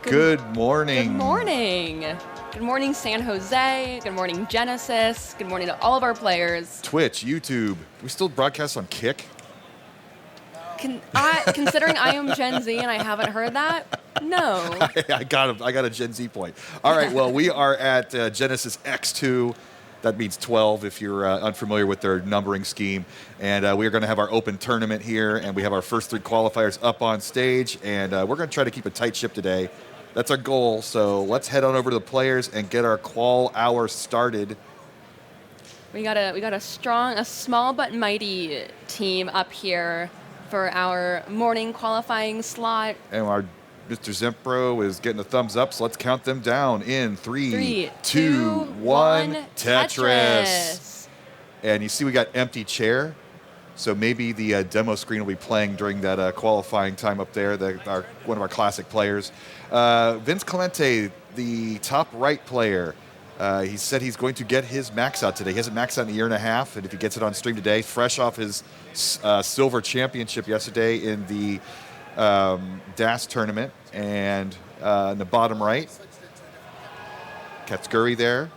Good morning. Good morning. Good morning, San Jose. Good morning, Genesis. Good morning to all of our players. Twitch, YouTube. We still broadcast on Kick? Considering I am Gen Z and I haven't heard that, no. I got a Gen Z point. All right, well, we are at Genesis X2. That means 12 if you're unfamiliar with their numbering scheme. And we are going to have our open tournament here, and we have our first 3 qualifiers up on stage, and we're going to try to keep a tight ship today. That's our goal, so let's head on over to the players and get our qual hour started. We got a small but mighty team up here for our morning qualifying slot. And our Mr. Zempro is getting a thumbs up, so let's count them down in 3, 2, 1, Tetris. And you see we got empty chair, so maybe the demo screen will be playing during that qualifying time up there, one of our classic players. Vince Clemente, the top right player, he said he's going to get his max out today. He hasn't maxed out in a year and a half, and if he gets it on stream today, fresh off his silver championship yesterday in the DAS tournament, and in the bottom right, Catsugiri there.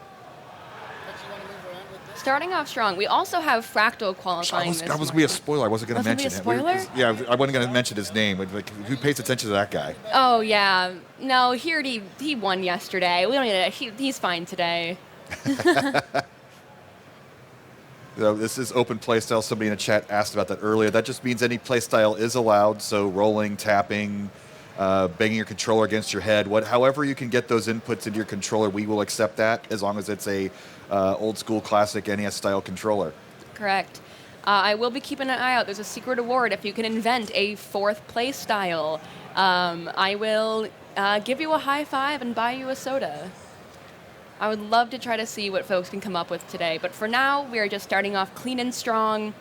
Starting off strong. We also have Fractal qualifying That was going to be a spoiler. I wasn't going to mention it. Spoiler? I wasn't going to mention his name. Like, who pays attention to that guy? Oh, yeah. No, he won yesterday. We don't need to, he's fine today. So this is open playstyle. Somebody in the chat asked about that earlier. That just means any playstyle is allowed. So rolling, tapping, banging your controller against your head, however you can get those inputs into your controller, we will accept that as long as it's a old school classic NES style controller. Correct. I will be keeping an eye out. There's a secret award if you can invent a 4th playstyle. I will give you a high five and buy you a soda. I would love to try to see what folks can come up with today. But for now, we are just starting off clean and strong.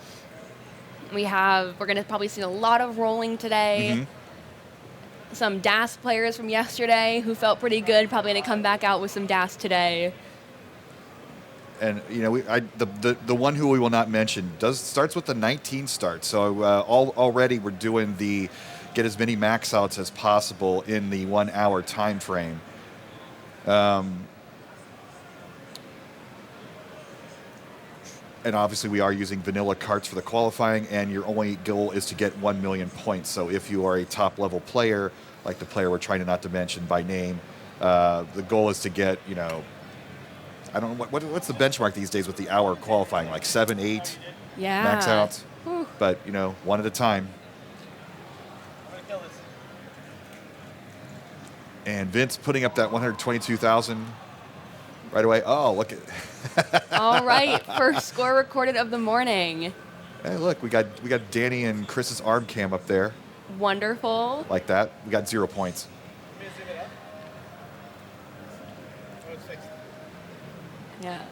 We're going to probably see a lot of rolling today. Mm-hmm. Some DAS players from yesterday who felt pretty good, probably going to come back out with some DAS today. And the one who we will not mention starts with the 19 start. So already we're doing the get as many max outs as possible in the 1 hour time frame. And obviously we are using vanilla carts for the qualifying, and your only goal is to get 1 million points. So if you are a top level player, like the player we're trying not to mention by name, the goal is to get, I don't know, what's the benchmark these days with the hour qualifying, like 7, 8 max outs? Whew. But, one at a time. And Vince putting up that 122,000 right away. Oh, look at All right, first score recorded of the morning. Hey, look, we got Danny and Chris's arm cam up there. Wonderful. Like that. We got 0 points. Yeah.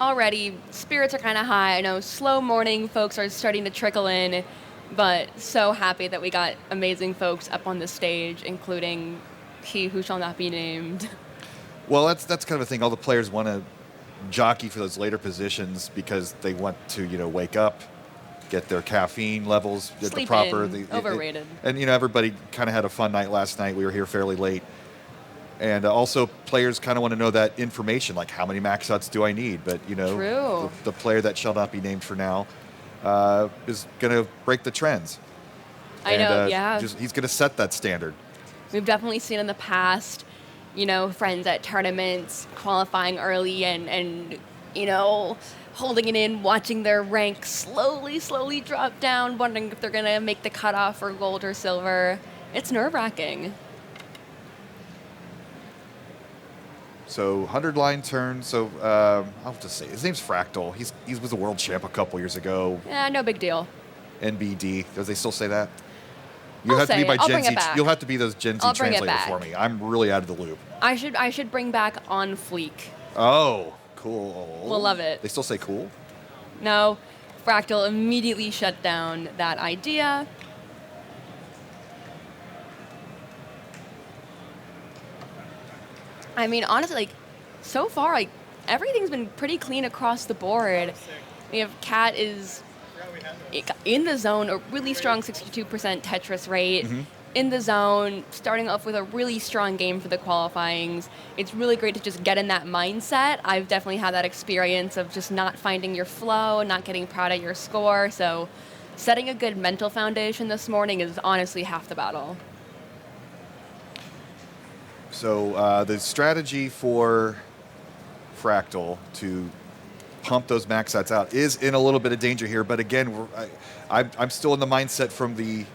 Already, spirits are kind of high. I know slow morning folks are starting to trickle in, but so happy that we got amazing folks up on the stage, including he who shall not be named. Well, that's kind of a thing. All the players want to jockey for those later positions because they want to, wake up, get their caffeine levels at the proper. Overrated. And everybody kind of had a fun night last night. We were here fairly late, and also players kind of want to know that information, like how many max outs do I need? But True. The player that shall not be named for now is going to break the trends. I know. Yeah. He's going to set that standard. We've definitely seen in the past, friends at tournaments qualifying early and holding it in, watching their rank slowly drop down, wondering if they're going to make the cutoff for gold or silver. It's nerve-wracking. So 100-line turn. So I'll have to say his name's Fractal. He was a world champ a couple years ago. Yeah, no big deal. NBD. Does they still say that? You'll have to be my Gen Z. You'll have to be those Gen Z translator for me. I'm really out of the loop. I should bring back on fleek. Oh, cool. We'll love it. They still say cool? No, Fractal immediately shut down that idea. I mean, honestly, so far, everything's been pretty clean across the board. We have Cat is in the zone, a really strong 62% Tetris rate. Mm-hmm. in the zone, starting off with a really strong game for the qualifyings. It's really great to just get in that mindset. I've definitely had that experience of just not finding your flow, not getting proud of your score. So setting a good mental foundation this morning is honestly half the battle. So the strategy for Fractal to pump those maxouts out is in a little bit of danger here. But again, I'm still in the mindset from the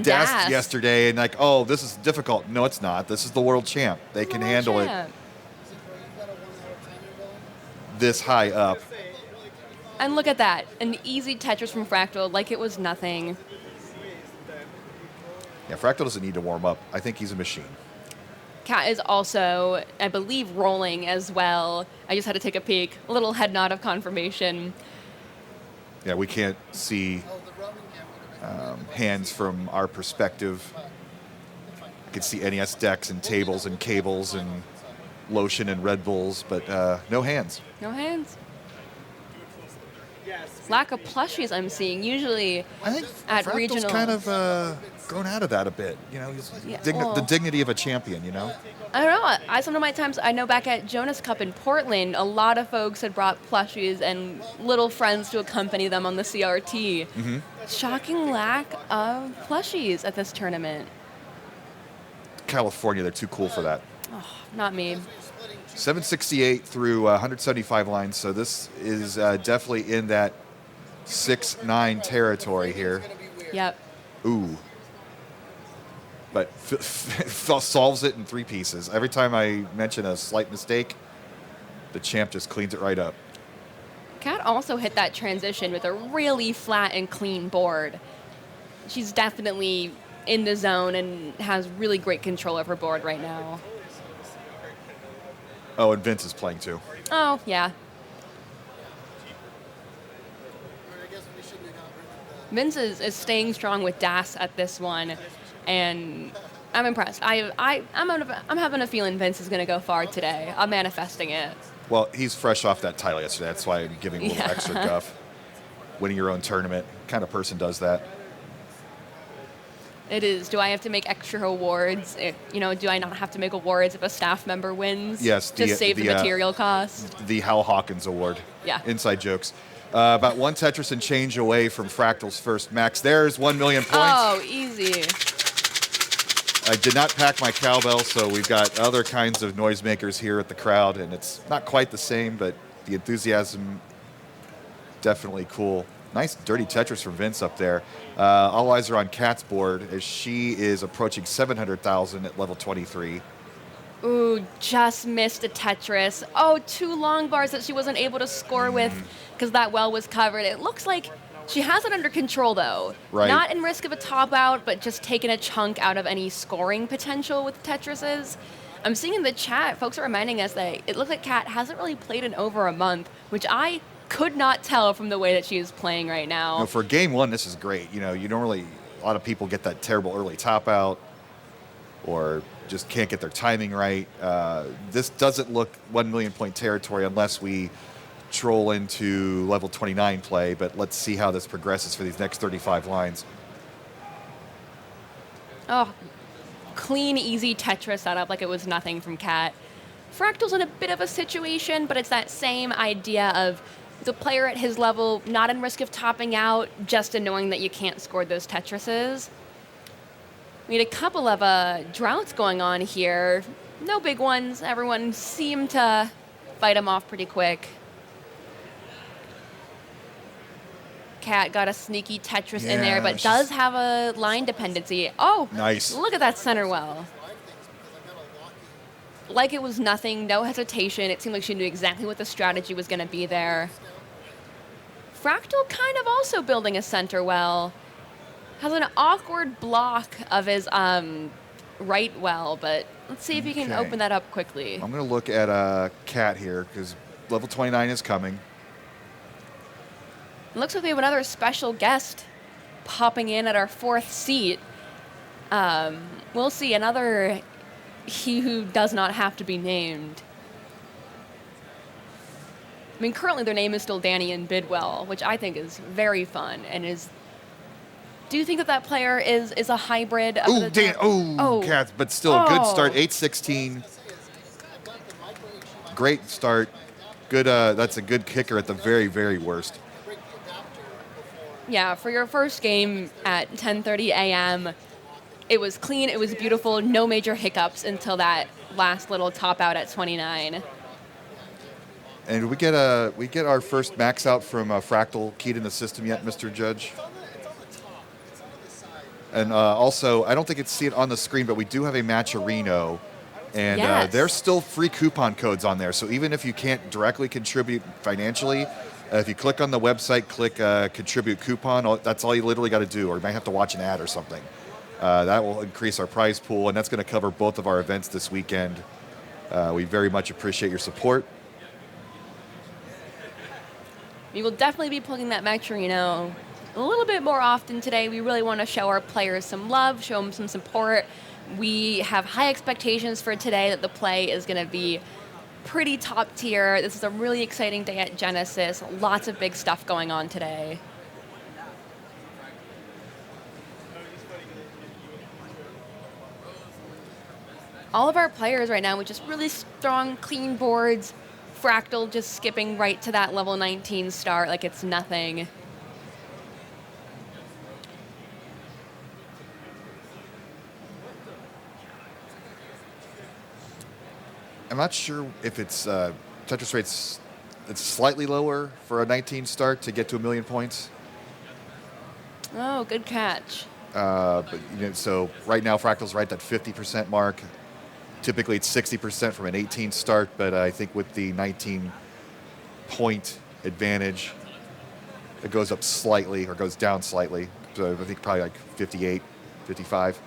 Das yesterday, and like, oh, this is difficult. No, it's not. This is the world champ. They can handle it this high up. And look at that. An easy Tetris from Fractal, like it was nothing. Yeah, Fractal doesn't need to warm up. I think he's a machine. Cat is also, I believe, rolling as well. I just had to take a peek. A little head nod of confirmation. Yeah, we can't see hands from our perspective. I can see NES decks and tables and cables and lotion and Red Bulls, but no hands. No hands. Lack of plushies I'm seeing. Usually I think at Fractal's regional. kind of grown out of that a bit. You know, the dignity of a champion, you know? I don't know. Some of my times, I know back at Jonas Cup in Portland, a lot of folks had brought plushies and little friends to accompany them on the CRT. Mm-hmm. Shocking lack of plushies at this tournament. California, they're too cool for that. Oh, not me. 768 through 175 lines, so this is definitely in that 6-9 territory here. Yep. Ooh. But solves it in 3 pieces. Every time I mention a slight mistake, the champ just cleans it right up. Kat also hit that transition with a really flat and clean board. She's definitely in the zone and has really great control of her board right now. Oh, and Vince is playing too. Oh, yeah. Vince is staying strong with Das at this one, and I'm impressed. I'm having a feeling Vince is going to go far today. I'm manifesting it. Well, he's fresh off that title yesterday. That's why I'm giving a little extra guff. Winning your own tournament, what kind of person does that? It is. Do I have to make extra awards? Do I not have to make awards if a staff member wins? Yes. To save the material cost? The Hal Hawkins Award. Yeah. Inside jokes. About 1 Tetris and change away from Fractal's first max. There's 1 million points. Oh, easy. I did not pack my cowbell, so we've got other kinds of noisemakers here at the crowd, and it's not quite the same, but the enthusiasm definitely cool. Nice dirty Tetris from Vince up there. All eyes are on Kat's board as she is approaching 700,000 at level 23. Ooh, just missed a Tetris. Oh, 2 long bars that she wasn't able to score with because that well was covered. It looks like she has it under control, though. Right. Not in risk of a top out, but just taking a chunk out of any scoring potential with Tetrises. I'm seeing in the chat, folks are reminding us that it looks like Kat hasn't really played in over a month, which I could not tell from the way that she is playing right now. No, for game 1, this is great. You don't really, a lot of people get that terrible early top out or just can't get their timing right. This doesn't look 1 million point territory unless we troll into level 29 play, but let's see how this progresses for these next 35 lines. Oh, clean, easy Tetris setup like it was nothing from Kat. Fractal's in a bit of a situation, but it's that same idea of the player at his level, not in risk of topping out, just in knowing that you can't score those Tetrises. We had a couple of droughts going on here. No big ones. Everyone seemed to fight them off pretty quick. Kat got a sneaky Tetris in there, but does have a line dependency. Oh, nice. Look at that center well. Like it was nothing, no hesitation. It seemed like she knew exactly what the strategy was going to be there. Fractal kind of also building a center well. Has an awkward block of his right well, but let's see if he can open that up quickly. I'm going to look at Kat here because level 29 is coming. It looks like we have another special guest popping in at our 4th seat. We'll see. Another he who does not have to be named. I mean, currently their name is still Danny and Bidwell, which I think is very fun and is Do you think that that player is a hybrid? Of Ooh, the damn. Oh. Cats, but still a good start. Oh. 8-16. Great start. Good. That's a good kicker at the very, very worst. Yeah, for your first game at 10:30 a.m., it was clean, it was beautiful, no major hiccups until that last little top out at 29. And we get our first max out from Fractal keyed in the system yet, Mr. Judge? And also, I don't think it's see it on the screen, but we do have a Matcherino. And Yes. there's still free coupon codes on there. So even if you can't directly contribute financially, if you click on the website, click contribute coupon, that's all you literally got to do. Or you might have to watch an ad or something. That will increase our prize pool, and that's going to cover both of our events this weekend. We very much appreciate your support. We will definitely be plugging that Matcherino a little bit more often today. We really want to show our players some love, show them some support. We have high expectations for today that the play is going to be pretty top tier. This is a really exciting day at Genesis. Lots of big stuff going on today. All of our players right now with just really strong, clean boards. Fractal just skipping right to that level 19 start like it's nothing. I'm not sure if it's Tetris rates. It's slightly lower for a 19 start to get to 1 million points. Oh, good catch. But so right now Fractal's right at that 50% mark. Typically it's 60% from an 18 start, but I think with the 19 point advantage, it goes up slightly or goes down slightly. So I think probably like 58, 55.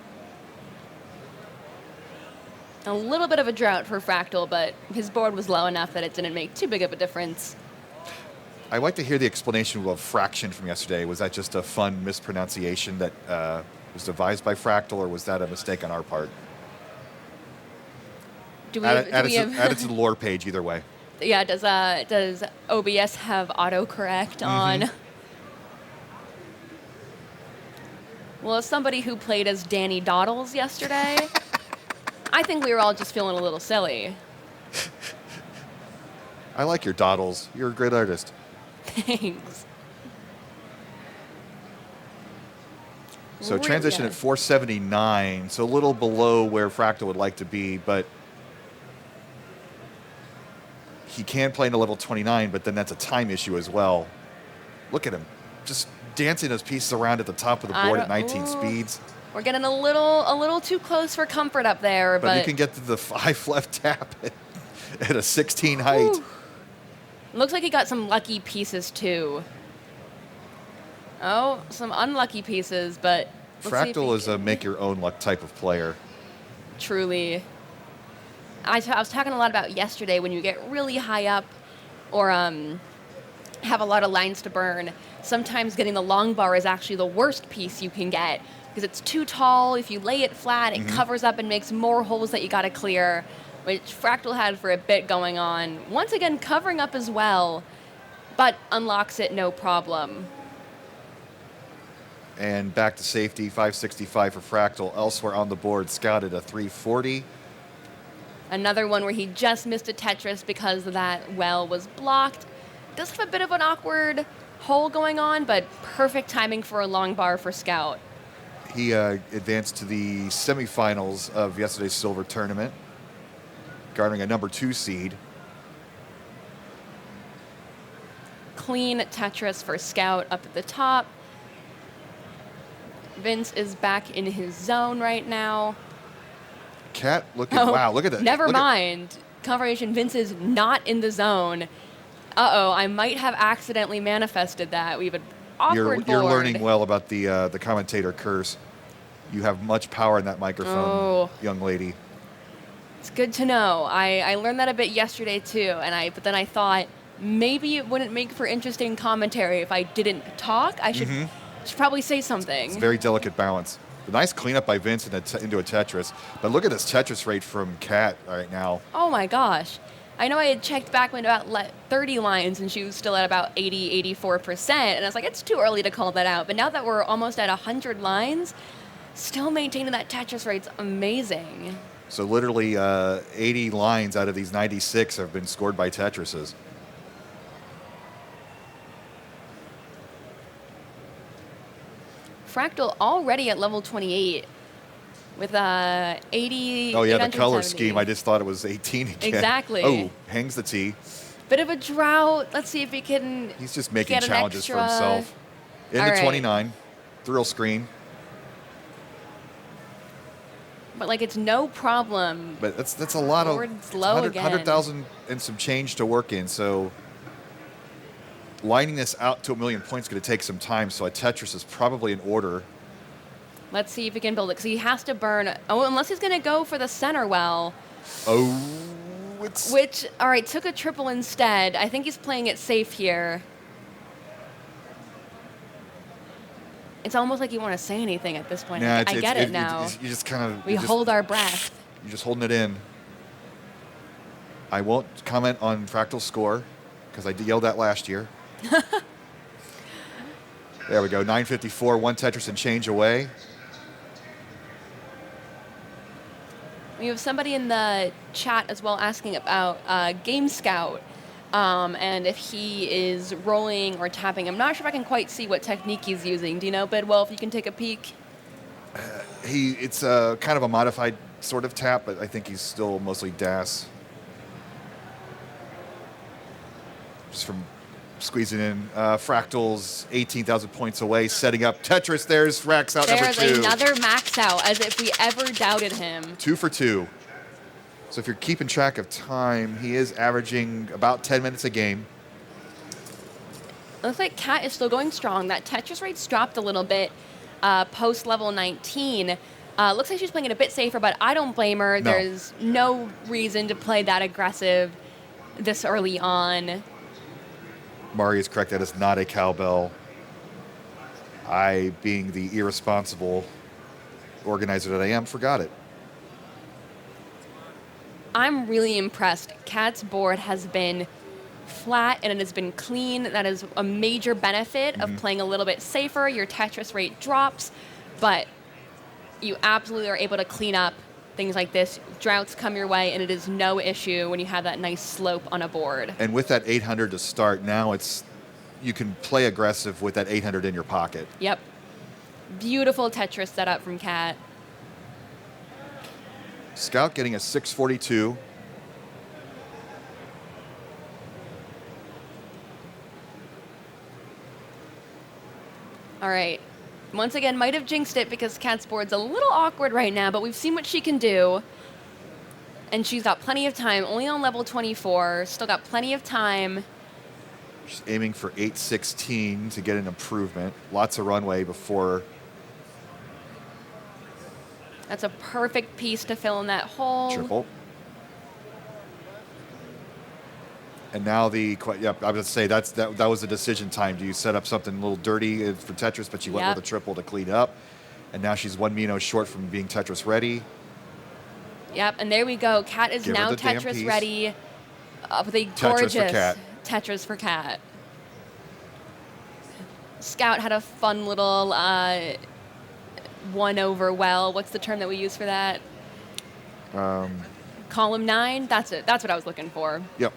A little bit of a drought for Fractal, but his board was low enough that it didn't make too big of a difference. I'd like to hear the explanation of fraction from yesterday. Was that just a fun mispronunciation that was devised by Fractal, or was that a mistake on our part? Add it to the lore page either way. Yeah, does OBS have autocorrect on? Well, as somebody who played as Danny Doddles yesterday, I think we were all just feeling a little silly. I like your Doddles. You're a great artist. Thanks. So transition at 479, so a little below where Fractal would like to be, but he can play into level 29, but then that's a time issue as well. Look at him, just dancing those pieces around at the top of the board at 19 speeds. We're getting a little too close for comfort up there, but you can get to the 5 left tap at a 16 height. Ooh. Looks like he got some lucky pieces too. Oh, some unlucky pieces, but Fractal is a make-your-own-luck type of player. Truly. I was talking a lot about yesterday when you get really high up or have a lot of lines to burn. Sometimes getting the long bar is actually the worst piece you can get because it's too tall. If you lay it flat, it covers up and makes more holes that you got to clear, which Fractal had for a bit going on. Once again, covering up as well, but unlocks it no problem. And back to safety, 565 for Fractal. Elsewhere on the board, scouted a 340. Another one where he just missed a Tetris because that well was blocked. Does have a bit of an awkward hole going on, but perfect timing for a long bar for Scout. He advanced to the semifinals of yesterday's silver tournament, garnering a number 2 seed. Clean Tetris for Scout up at the top. Vince is back in his zone right now. Cat, wow, look at that. Never mind. Confirmation, Vince is not in the zone. Uh-oh, I might have accidentally manifested that. We have an awkward board. You're learning well about the commentator curse. You have much power in that microphone, young lady. It's good to know. I learned that a bit yesterday too, but then I thought maybe it wouldn't make for interesting commentary if I didn't talk. I should probably say something. It's a very delicate balance. A nice cleanup by Vince into a Tetris. But look at this Tetris rate from Cat right now. Oh my gosh. I know I had checked back when about 30 lines and she was still at about 80, 84%. And I was like, it's too early to call that out. But now that we're almost at 100 lines, still maintaining that Tetris rate's amazing. So literally 80 lines out of these 96 have been scored by Tetrises. Fractal already at level 28 with 80. Oh, yeah, the color 870. scheme. I just thought it was 18 again. Exactly. Oh, hangs the T. Bit of a drought. Let's see if he can. He's just making get an challenges for extra. himself. Into All right. 29. Thrill screen. But like it's no problem. But that's a lot of Board's low 100,000 and some change to work in. So lining this out to 1 million points is going to take some time. So a Tetris is probably in order. Let's see if he can build it because he has to burn. Oh, unless he's going to go for the center well. Oh, it's Which, all right, took a triple instead. I think he's playing it safe here. It's almost like you want to say anything at this point. yeah, I get it now. You just kind of We hold our breath. You're just holding it in. I won't comment on Fractal's score because I yelled that last year. There we go, 954, 1 Tetris and change away. We have somebody in the chat as well asking about aGameScout and if he is rolling or tapping. I'm not sure if I can quite see what technique he's using. Do you know, Bidwell, if you can take a peek? It's kind of a modified sort of tap, but I think he's still mostly DAS. Just from squeezing in. Fractal's 18,000 points away, setting up Tetris. There's maxout number 2. There's another max out, as if we ever doubted him. 2 for 2. So if you're keeping track of time, he is averaging about 10 minutes a game. Looks like Cat is still going strong. That Tetris rate's dropped a little bit post level 19. Looks like she's playing it a bit safer, but I don't blame her. No. There's no reason to play that aggressive this early on. Mari is correct. That is not a cowbell. I, being the irresponsible organizer that I am, forgot it. I'm really impressed. Cat's board has been flat and it has been clean. That is a major benefit of playing a little bit safer. Your Tetris rate drops, but you absolutely are able to clean up things like this. Droughts come your way, and it is no issue when you have that nice slope on a board. And with that 800 to start, now you can play aggressive with that 800 in your pocket. Yep. Beautiful Tetris setup from Cat. Scout getting a 642. All right. Once again, might have jinxed it because Cat's board's a little awkward right now, but we've seen what she can do. And she's got plenty of time, only on level 24, still got plenty of time. She's aiming for 816 to get an improvement. Lots of runway before. That's a perfect piece to fill in that hole. Triple. And now I was going to say that was the decision time. Do you set up something a little dirty for Tetris, but you went with a triple to clean up? And now she's 1 Mino short from being Tetris ready. Yep, and there we go. Cat is Give her now the damn Tetris piece. ready with a Tetris for gorgeous Cat. Tetris for Cat. Scout had a fun little 1 over well. What's the term that we use for that? Column 9? That's it. That's what I was looking for. Yep.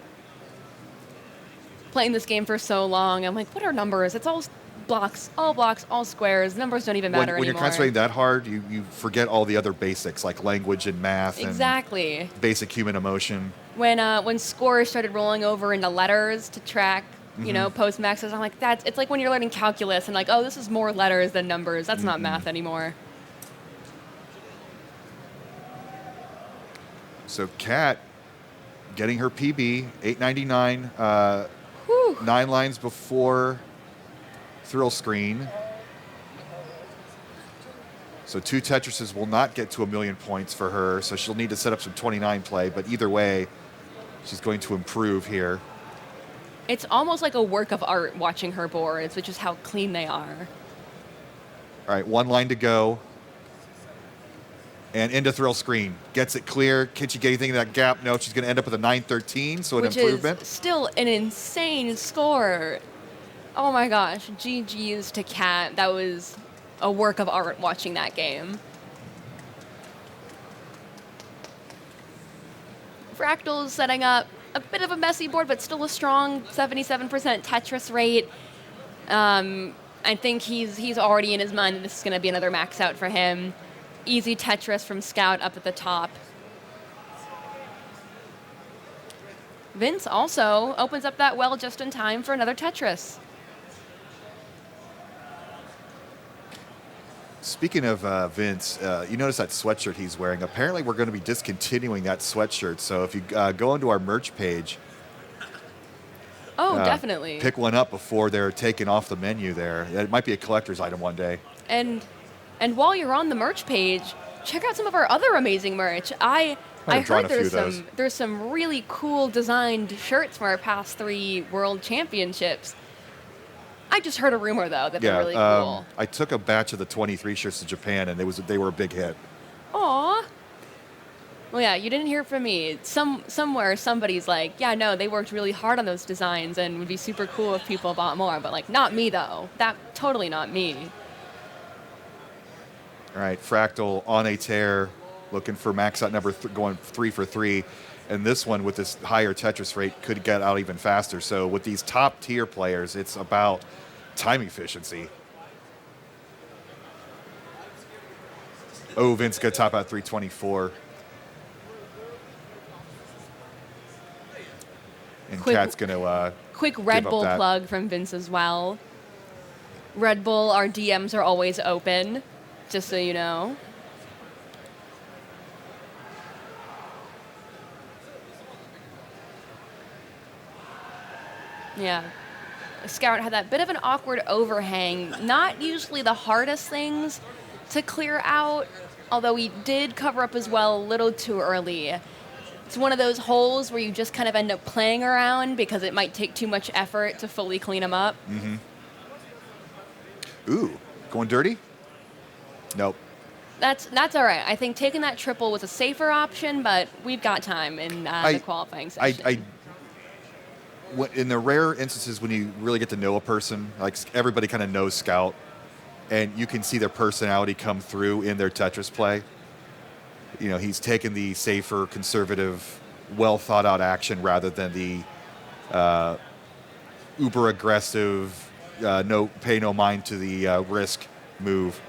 Playing this game for so long, I'm like, what are numbers? It's all blocks, all squares. Numbers don't even matter When you're anymore. concentrating that hard, you forget all the other basics like language and math Exactly. and basic human emotion. When scores started rolling over into letters to track, post maxes, I'm like, it's like when you're learning calculus and like, oh, this is more letters than numbers. That's not math anymore. So Kat getting her PB, 899, 9 lines before thrill screen. So 2 Tetrises will not get to 1 million points for her, so she'll need to set up some 29 play, but either way, she's going to improve here. It's almost like a work of art watching her boards, which is how clean they are. All right, 1 line to go. And into thrill screen. Gets it clear. Can she get anything in that gap? No, she's going to end up with a 913, so an improvement. Which is still an insane score. Oh my gosh, GG's to Cat. That was a work of art watching that game. Fractal's setting up a bit of a messy board, but still a strong 77% Tetris rate. I think he's already in his mind that this is going to be another max out for him. Easy Tetris from Scout up at the top. Vince also opens up that well just in time for another Tetris. Speaking of Vince, you notice that sweatshirt he's wearing. Apparently, we're going to be discontinuing that sweatshirt. So if you go into our merch page, definitely pick one up before they're taken off the menu there. It might be a collector's item one day. And while you're on the merch page, check out some of our other amazing merch. I heard there's some really cool designed shirts from our past 3 World Championships. I just heard a rumor, though, that they're really cool. I took a batch of the 23 shirts to Japan, and they were a big hit. Aw. Well, yeah, you didn't hear it from me. Somewhere, somebody's like, yeah, no, they worked really hard on those designs, and it would be super cool if people bought more. But, like, not me, though. Totally not me. All right, Fractal on a tear, looking for max out number going 3 for 3. And this one, with this higher Tetris rate, could get out even faster. So with these top-tier players, it's about time efficiency. Oh, Vince got top out 324. And Cat's going to quick Red Bull plug from Vince as well. Red Bull, our DMs are always open, just so you know. Yeah. Scout had that bit of an awkward overhang. Not usually the hardest things to clear out, although he did cover up as well a little too early. It's one of those holes where you just kind of end up playing around because it might take too much effort to fully clean them up. Mm-hmm. Ooh, going dirty? Nope. That's all right. I think taking that triple was a safer option, but we've got time in the qualifying session. In the rare instances when you really get to know a person, like everybody kind of knows Scout, and you can see their personality come through in their Tetris play. You know, he's taken the safer, conservative, well-thought-out action rather than the uber-aggressive, pay no mind to the risk move.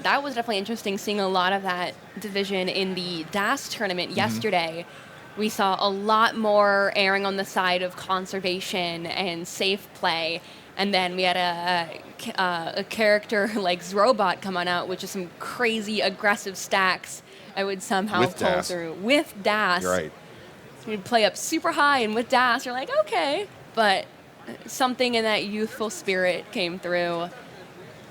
That was definitely interesting, seeing a lot of that division in the DAS tournament yesterday. We saw a lot more erring on the side of conservation and safe play. And then we had a character like Zrobot come on out with just some crazy aggressive stacks I would somehow pull through. With DAS. You're right. You'd play up super high, and with DAS, you're like, okay. But something in that youthful spirit came through.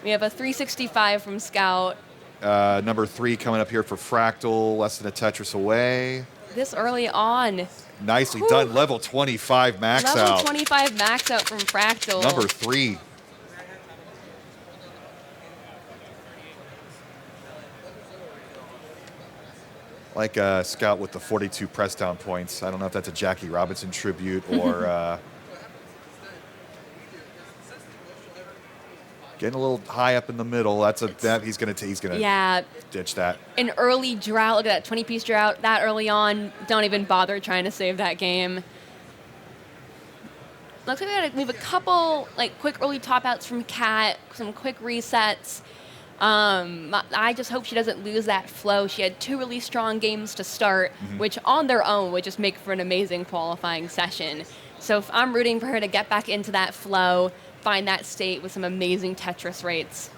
We have a 365 from Scout. Number 3 coming up here for Fractal, less than a Tetris away. This early on. Nicely done. Level 25 max out. Level 25 max out from Fractal. Number 3. Like Scout with the 42 press down points. I don't know if that's a Jackie Robinson tribute or getting a little high up in the middle. He's gonna ditch that. An early drought. Look at that 20-piece drought that early on. Don't even bother trying to save that game. Looks like we have a couple quick early top outs from Cat. Some quick resets. I just hope she doesn't lose that flow. She had 2 really strong games to start, which on their own would just make for an amazing qualifying session. So if I'm rooting for her to get back into that flow, find that state with some amazing Tetris rates.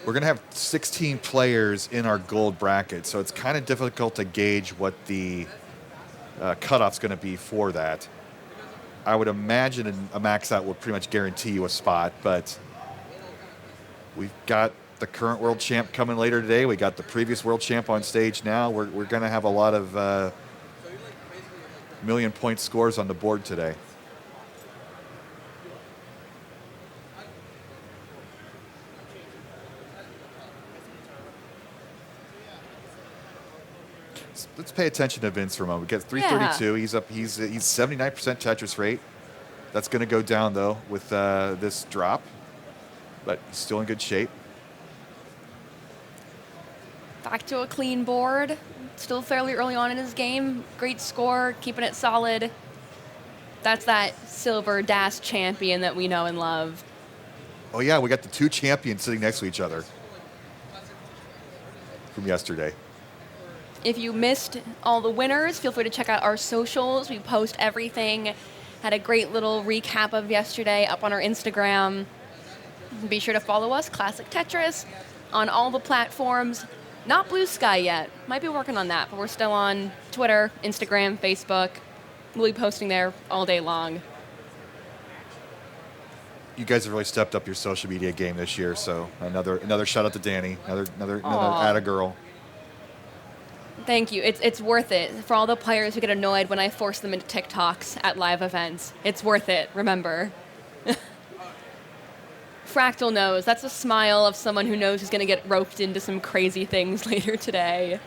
We're going to have 16 players in our gold bracket, so it's kind of difficult to gauge what the cutoff's going to be for that. I would imagine a max out will pretty much guarantee you a spot, but we've got the current world champ coming later today. We got the previous world champ on stage now. We're going to have a lot of million-point scores on the board today. Let's pay attention to Vince for a moment. We get 332. He's up. He's 79% Tetris rate. That's going to go down though with this drop, but he's still in good shape. Back to a clean board. Still fairly early on in his game. Great score, keeping it solid. That's that silver DAS champion that we know and love. Oh yeah, we got the 2 champions sitting next to each other from yesterday. If you missed all the winners, feel free to check out our socials. We post everything. Had a great little recap of yesterday up on our Instagram. Be sure to follow us, Classic Tetris, on all the platforms. Not Blue Sky yet. Might be working on that, but we're still on Twitter, Instagram, Facebook. We'll be posting there all day long. You guys have really stepped up your social media game this year, so another shout out to Danny, another atta girl. Thank you. It's worth it for all the players who get annoyed when I force them into TikToks at live events. It's worth it. Remember. Fractal knows. That's a smile of someone who knows he's going to get roped into some crazy things later today.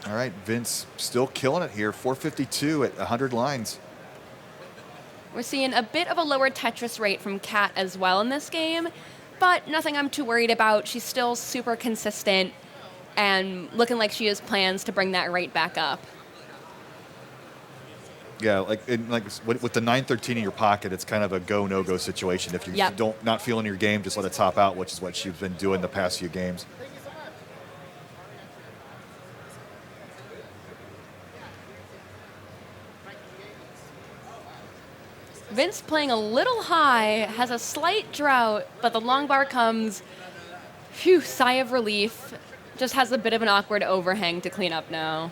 All right, Vince still killing it here. 452 at 100 lines. We're seeing a bit of a lower Tetris rate from Cat as well in this game, but nothing I'm too worried about. She's still super consistent and looking like she has plans to bring that rate back up. Yeah, with the 913 in your pocket, it's kind of a go no go situation. If you not feeling your game, just let it top out, which is what she's been doing the past few games. Vince playing a little high, has a slight drought, but the long bar comes, phew, sigh of relief. Just has a bit of an awkward overhang to clean up now.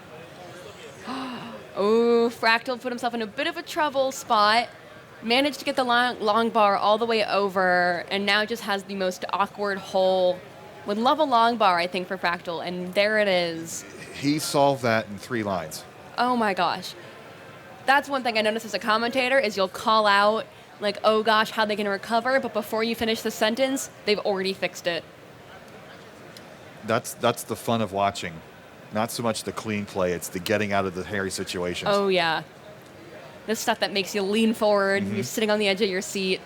Oh, Fractal put himself in a bit of a trouble spot. Managed to get the long bar all the way over, and now just has the most awkward hole. Would love a long bar, I think, for Fractal, and there it is. He solved that in 3 lines. Oh my gosh. That's one thing I notice as a commentator is you'll call out, like, oh gosh, how they can recover, but before you finish the sentence, they've already fixed it. That's the fun of watching. Not so much the clean play, it's the getting out of the hairy situations. Oh, yeah. This stuff that makes you lean forward, you're sitting on the edge of your seat.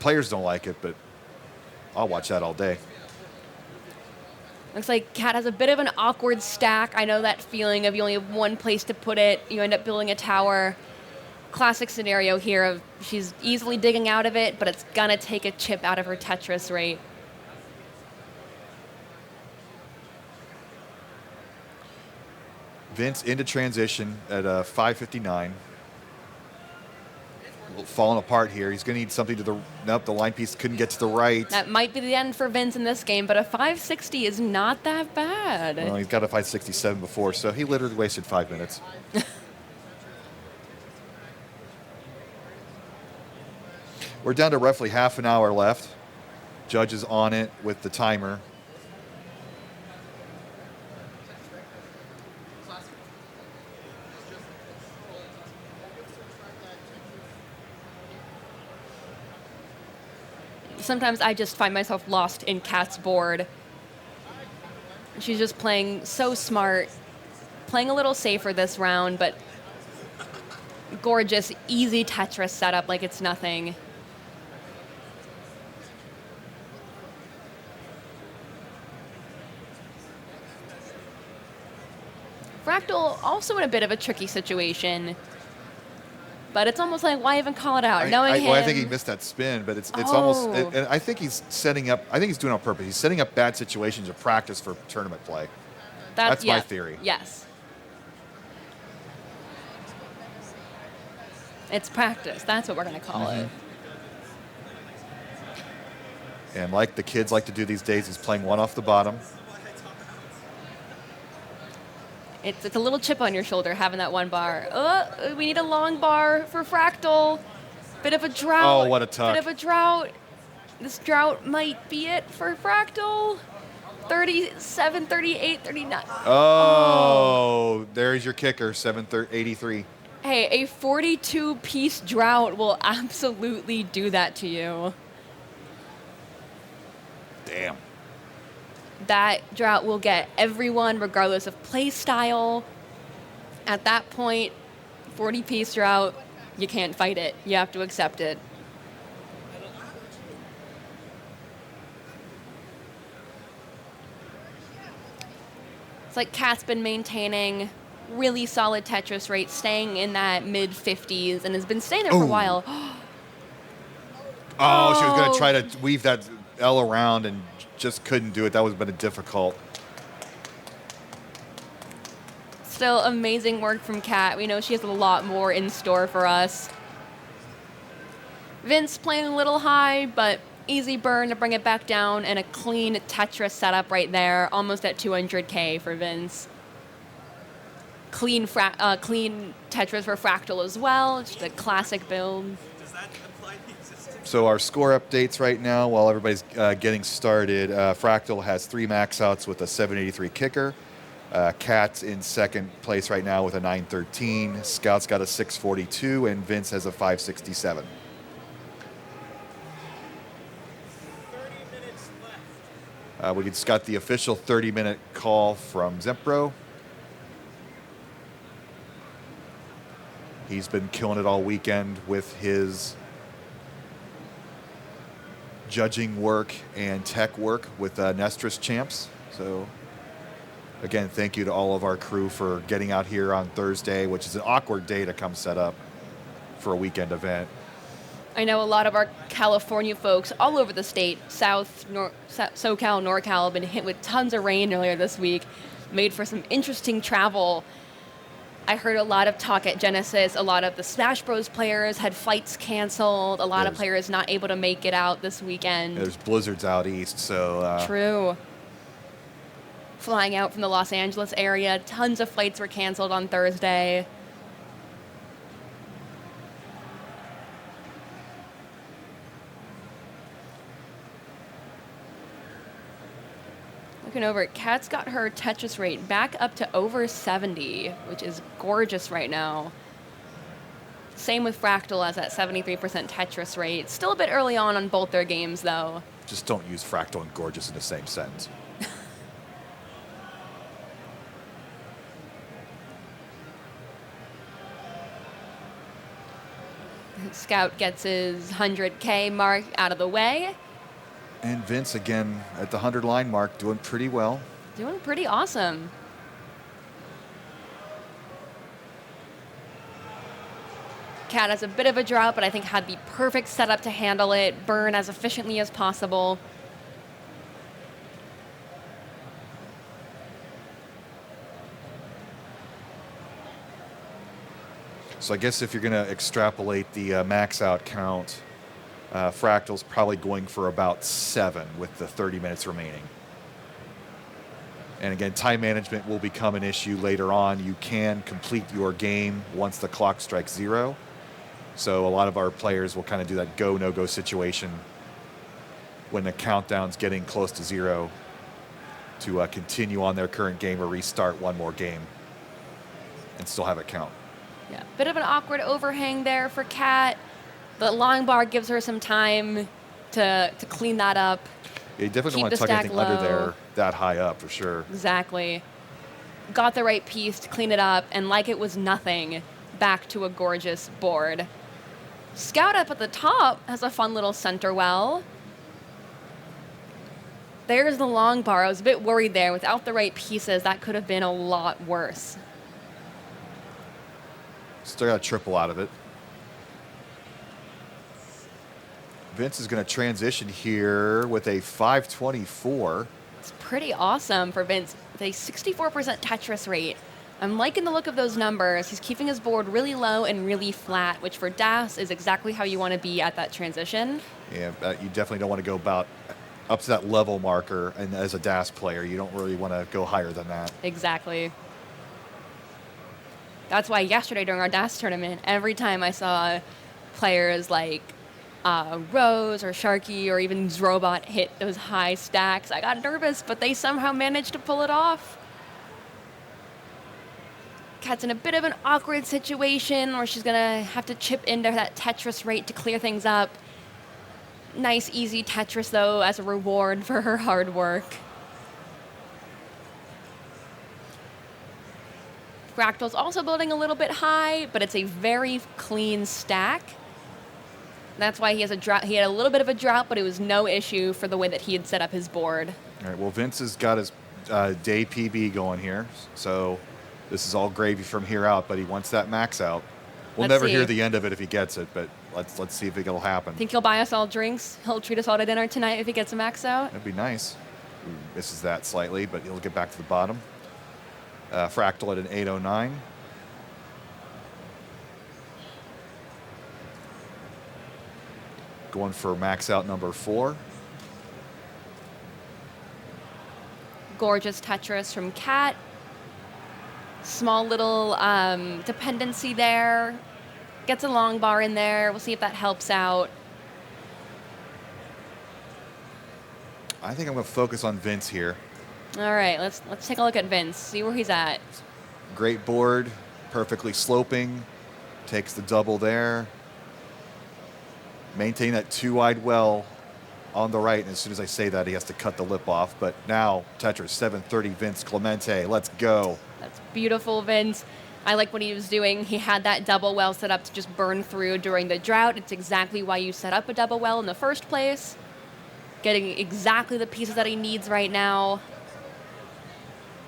Players don't like it, but I'll watch that all day. Looks like Cat has a bit of an awkward stack. I know that feeling of you only have one place to put it. You end up building a tower. Classic scenario here of she's easily digging out of it, but it's gonna take a chip out of her Tetris rate. Vince into transition at 5:59. Falling apart here. He's going to need something to the... Nope, the line piece couldn't get to the right. That might be the end for Vince in this game, but a 560 is not that bad. Well, he's got a 567 before, so he literally wasted 5 minutes. We're down to roughly half an hour left. Judge is on it with the timer. Sometimes I just find myself lost in Cat's board. She's just playing so smart, playing a little safer this round, but gorgeous, easy Tetris setup like it's nothing. Fractal also in a bit of a tricky situation. But it's almost like, why even call it out? Knowing him. I think he missed that spin, but it's almost. And I think he's setting up. I think he's doing it on purpose. He's setting up bad situations of practice for tournament play. That's my theory. Yes. It's practice. That's what we're going to call it. And like the kids like to do these days, he's playing one off the bottom. It's a little chip on your shoulder having that one bar. We need a long bar for Fractal. Bit of a drought. Oh, what a tuck. Bit of a drought. This drought might be it for Fractal. 37, 38, 39. Oh, there's your kicker, 83. Hey, a 42-piece drought will absolutely do that to you. Damn. That drought will get everyone, regardless of play style. At that point, 40-piece drought, you can't fight it. You have to accept it. It's like Cat's been maintaining really solid Tetris rate, staying in that mid-50s, and has been staying there for a while. Oh, she was going to try to weave that L around and just couldn't do it. That would have been difficult. Still amazing work from Cat. We know she has a lot more in store for us. Vince playing a little high, but easy burn to bring it back down, and a clean Tetris setup right there, almost at 200K for Vince. Clean Tetris for Fractal as well, just a classic build. So our score updates right now, while everybody's getting started, Fractal has 3 max outs with a 783 kicker. Cat's in second place right now with a 913. Scout's got a 642, and Vince has a 567. 30 minutes left. We just got the official 30-minute call from Zempro. He's been killing it all weekend with his judging work and tech work with Nestris champs. So again, thank you to all of our crew for getting out here on Thursday, which is an awkward day to come set up for a weekend event. I know a lot of our California folks all over the state, SoCal, NorCal, have been hit with tons of rain earlier this week, made for some interesting travel. I heard a lot of talk at Genesis. A lot of the Smash Bros. Players had flights canceled. A lot of players not able to make it out this weekend. There's blizzards out east, so... True. Flying out from the Los Angeles area, tons of flights were canceled on Thursday. Looking over, Kat's got her Tetris rate back up to over 70, which is gorgeous right now. Same with Fractal as that 73% Tetris rate. Still a bit early on both their games, though. Just don't use Fractal and gorgeous in the same sentence. Scout gets his 100K mark out of the way. And Vince, again, at the 100-line mark, doing pretty well. Doing pretty awesome. Cat has a bit of a drop, but I think had the perfect setup to handle it, burn as efficiently as possible. So I guess if you're going to extrapolate the max out count, Fractal's probably going for about 7 with the 30 minutes remaining. And again, time management will become an issue later on. You can complete your game once the clock strikes 0. So a lot of our players will kind of do that go, no-go situation when the countdown's getting close to 0 to continue on their current game or restart one more game and still have it count. Yeah, bit of an awkward overhang there for Cat. The long bar gives her some time to clean that up. Yeah, you definitely don't Keep want the to tuck stack anything under low. there that high up for sure. Exactly. Got the right piece to clean it up, and like it was nothing, back to a gorgeous board. Scout up at the top has a fun little center well. There's the long bar. I was a bit worried there. Without the right pieces, that could have been a lot worse. Still got a triple out of it. Vince is going to transition here with a 524. It's pretty awesome for Vince with a 64% Tetris rate. I'm liking the look of those numbers. He's keeping his board really low and really flat, which for DAS is exactly how you want to be at that transition. Yeah, you definitely don't want to go about up to that level marker, and as a DAS player, you don't really want to go higher than that. Exactly. That's why yesterday during our DAS tournament, every time I saw players like Rose or Sharky or even Zrobot hit those high stacks, I got nervous, but they somehow managed to pull it off. Cat's in a bit of an awkward situation where she's going to have to chip into that Tetris rate to clear things up. Nice, easy Tetris, though, as a reward for her hard work. Fractal's also building a little bit high, but it's a very clean stack. That's why he has a drought. He had a little bit of a drought, but it was no issue for the way that he had set up his board. All right, well, Vince has got his day PB going here, so this is all gravy from here out, but he wants that max out. We'll Let's never see. hear the end of it if he gets it, but let's see if it'll happen. Think he'll buy us all drinks? He'll treat us all to dinner tonight if he gets a max out? That'd be nice. Ooh, misses that slightly, but he'll get back to the bottom. Fractal at an 809. Going for max out number 4. Gorgeous Tetris from Cat. Small little dependency there. Gets a long bar in there. We'll see if that helps out. I think I'm going to focus on Vince here. All right, let's take a look at Vince. See where he's at. Great board, perfectly sloping. Takes the double there. Maintain that 2-wide well on the right. And as soon as I say that, he has to cut the lip off. But now, Tetris, 730, Vince Clemente. Let's go. That's beautiful, Vince. I like what he was doing. He had that double well set up to just burn through during the drought. It's exactly why you set up a double well in the first place. Getting exactly the pieces that he needs right now.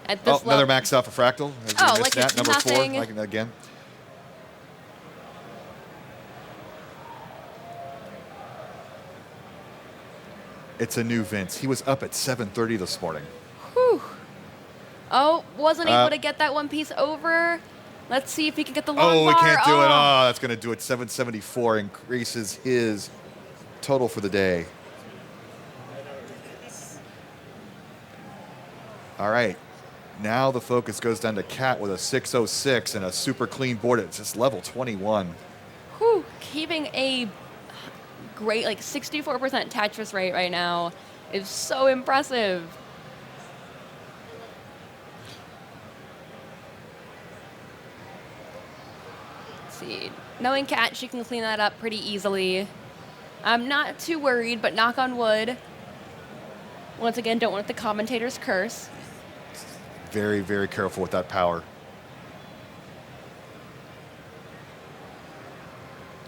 At this Another max out for Fractal. Has he Oh, missed like that? it's Number nothing. 4, like again. It's a new Vince. He was up at 7:30 this morning. Whew. Oh, wasn't able to get that one piece over. Let's see if he can get the long Oh, bar. we can't do it. Oh, that's going to do it. 774 increases his total for the day. All right. Now the focus goes down to Cat with a 606 and a super clean board. It's just level 21. Whew. Keeping a great, like 64% Tetris rate right now is so impressive. Let's see. Knowing Cat, she can clean that up pretty easily. I'm not too worried, but knock on wood. Once again, don't want the commentator's curse. Very, very careful with that power.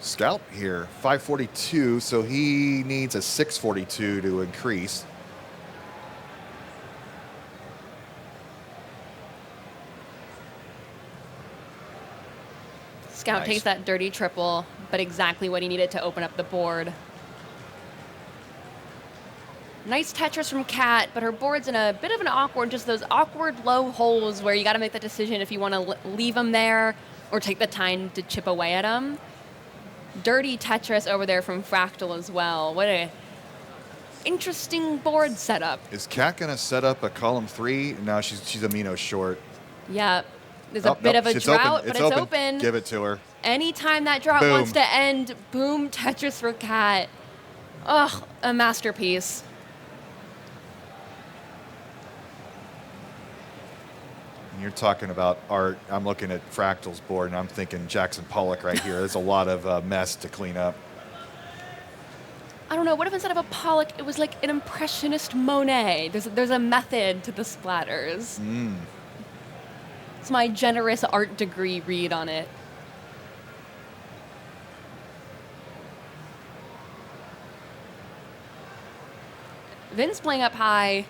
Scout here, 542, so he needs a 642 to increase. Scout Nice. takes that dirty triple, but exactly what he needed to open up the board. Nice Tetris from Cat, but her board's in a bit of an awkward, just those awkward low holes where you got to make that decision if you want to leave them there or take the time to chip away at them. Dirty Tetris over there from Fractal as well. What a interesting board setup. Is Cat going to set up a column 3? No, she's amino short. Yeah, there's a bit of a It's drought, open. but it's open. Give it to her. Anytime that drought Boom. wants to end, boom, Tetris for Cat. Ugh, a masterpiece. And you're talking about art. I'm looking at Fractal's board, and I'm thinking Jackson Pollock right here. There's a lot of mess to clean up. I don't know, what if instead of a Pollock, it was like an impressionist Monet? There's a method to the splatters. It's my generous art degree read on it. Vince playing up high,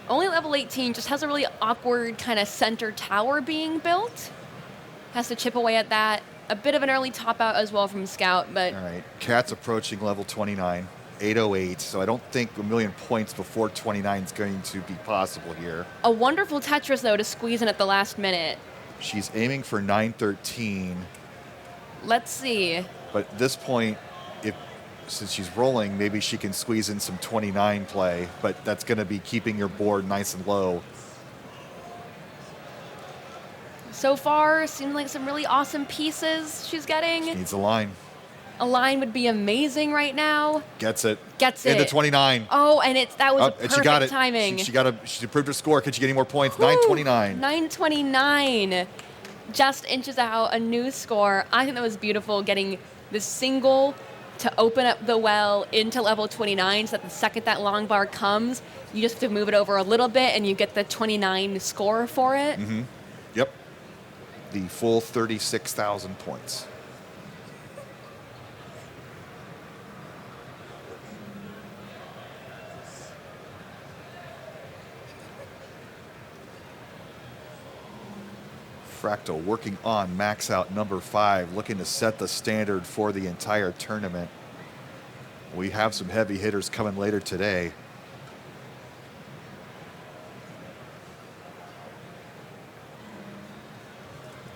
only level 18, just has a really awkward kind of center tower being built. Has to chip away at that. A bit of an early top out as well from Scout, but All right. Cat's approaching level 29, 808. So I don't think a million points before 29 is going to be possible here. a wonderful Tetris, though, to squeeze in at the last minute. She's aiming for 913. Let's see. But at this point, since she's rolling, maybe she can squeeze in some 29 play. But that's going to be keeping your board nice and low. So far, seems like some really awesome pieces she's getting. Needs a line. A line would be amazing right now. Gets it. Gets Into it. 29. Oh, and that was a And perfect she got it. timing. She improved her score. Can she get any more points? Woo! 929. 929. Just inches out a new score. I think that was beautiful, getting the single to open up the well into level 29 so that the second that long bar comes, you just have to move it over a little bit and you get the 29 score for it. Yep. the full 36,000 points. Fractal working on max out number 5, looking to set the standard for the entire tournament. We have some heavy hitters coming later today.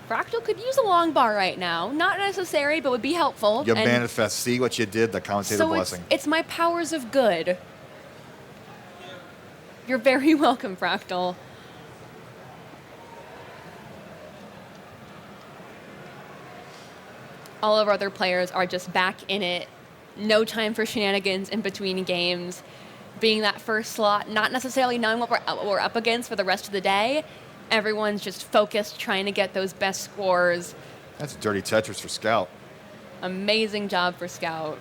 Fractal could use a long bar right now. Not necessary, but would be helpful. You manifest. See what you did, the commentator blessing. It's my powers of good. You're very welcome, Fractal. All of our other players are just back in it. No time for shenanigans in between games. Being that first slot, not necessarily knowing what we're up against for the rest of the day. Everyone's just focused, trying to get those best scores. That's a dirty Tetris for Scout. Amazing job for Scout.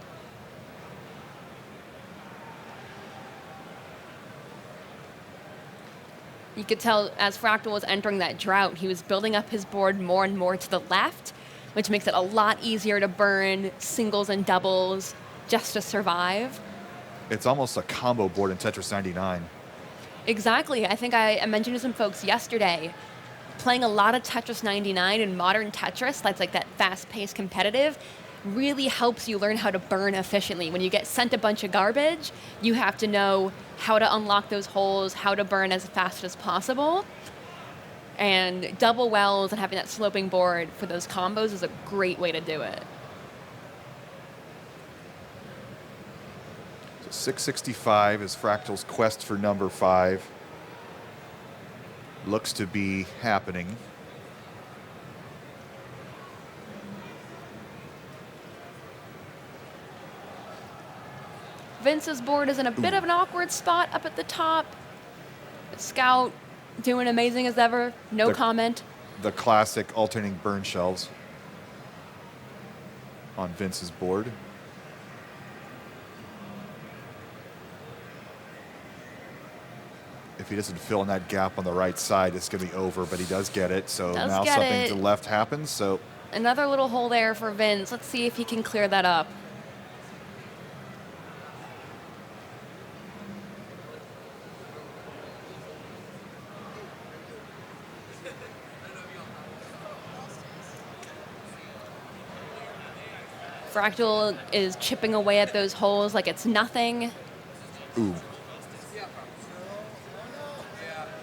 You could tell as Fractal was entering that drought, he was building up his board more and more to the left, which makes it a lot easier to burn singles and doubles just to survive. It's almost a combo board in Tetris 99. Exactly. I think I mentioned to some folks yesterday, playing a lot of Tetris 99 and modern Tetris, that's like that fast-paced competitive, really helps you learn how to burn efficiently. When you get sent a bunch of garbage, you have to know how to unlock those holes, how to burn as fast as possible. And double wells and having that sloping board for those combos is a great way to do it. So 665 is Fractal's quest for number 5. Looks to be happening. Vince's board is in a bit of an awkward spot up at the top. Scout doing amazing as ever. No comment. The classic alternating burn shelves on Vince's board. If he doesn't fill in that gap on the right side, it's going to be over, but he does get it. So now something to the left happens. So another little hole there for Vince. Let's see if he can clear that up. Fractal is chipping away at those holes like it's nothing. Ooh.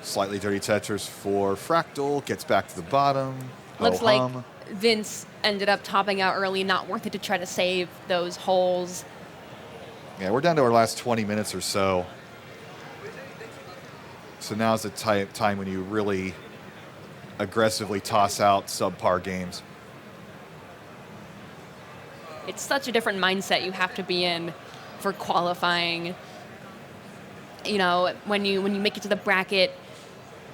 Slightly dirty Tetris for Fractal. Gets back to the bottom. Looks like Vince ended up topping out early. Not worth it to try to save those holes. Yeah, we're down to our last 20 minutes or so. So now's the time when you really aggressively toss out subpar games. It's such a different mindset you have to be in for qualifying. You know, when you make it to the bracket,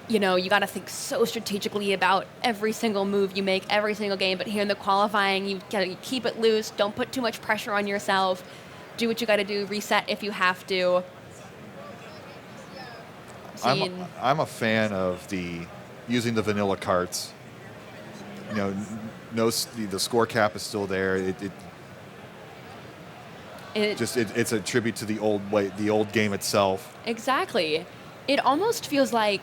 you know, you got to think so strategically about every single move you make, every single game. But here in the qualifying, you got to keep it loose. Don't put too much pressure on yourself. Do what you got to do. Reset if you have to. I'm a fan of using the vanilla carts. You know, the score cap is still there. It's a tribute to the old game itself. Exactly. It almost feels like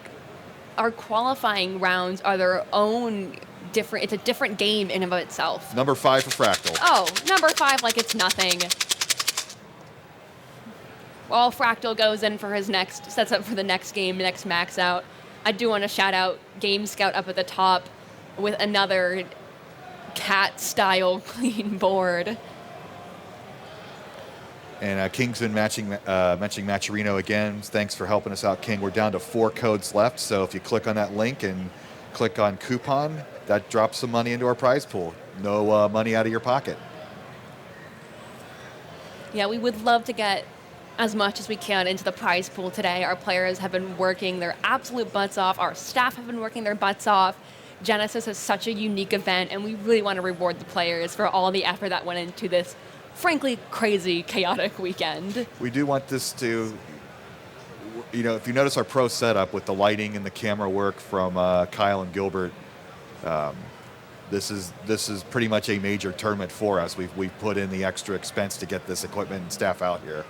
our qualifying rounds are their own different. It's a different game in and of itself. Number 5 for Fractal. Oh, number 5 like it's nothing. While Fractal goes in for sets up for the next game, next max out. I do want to shout out aGameScout up at the top with another cat-style clean board. And King's been mentioning Matcherino again. Thanks for helping us out, King. We're down to 4 codes left, so if you click on that link and click on coupon, that drops some money into our prize pool. No money out of your pocket. Yeah, we would love to get as much as we can into the prize pool today. Our players have been working their absolute butts off. Our staff have been working their butts off. Genesis is such a unique event, and we really want to reward the players for all the effort that went into this frankly crazy, chaotic weekend. We do want this to, you know, if you notice our pro setup with the lighting and the camera work from Kyle and Gilbert, this is pretty much a major tournament for us. We've put in the extra expense to get this equipment and staff out here.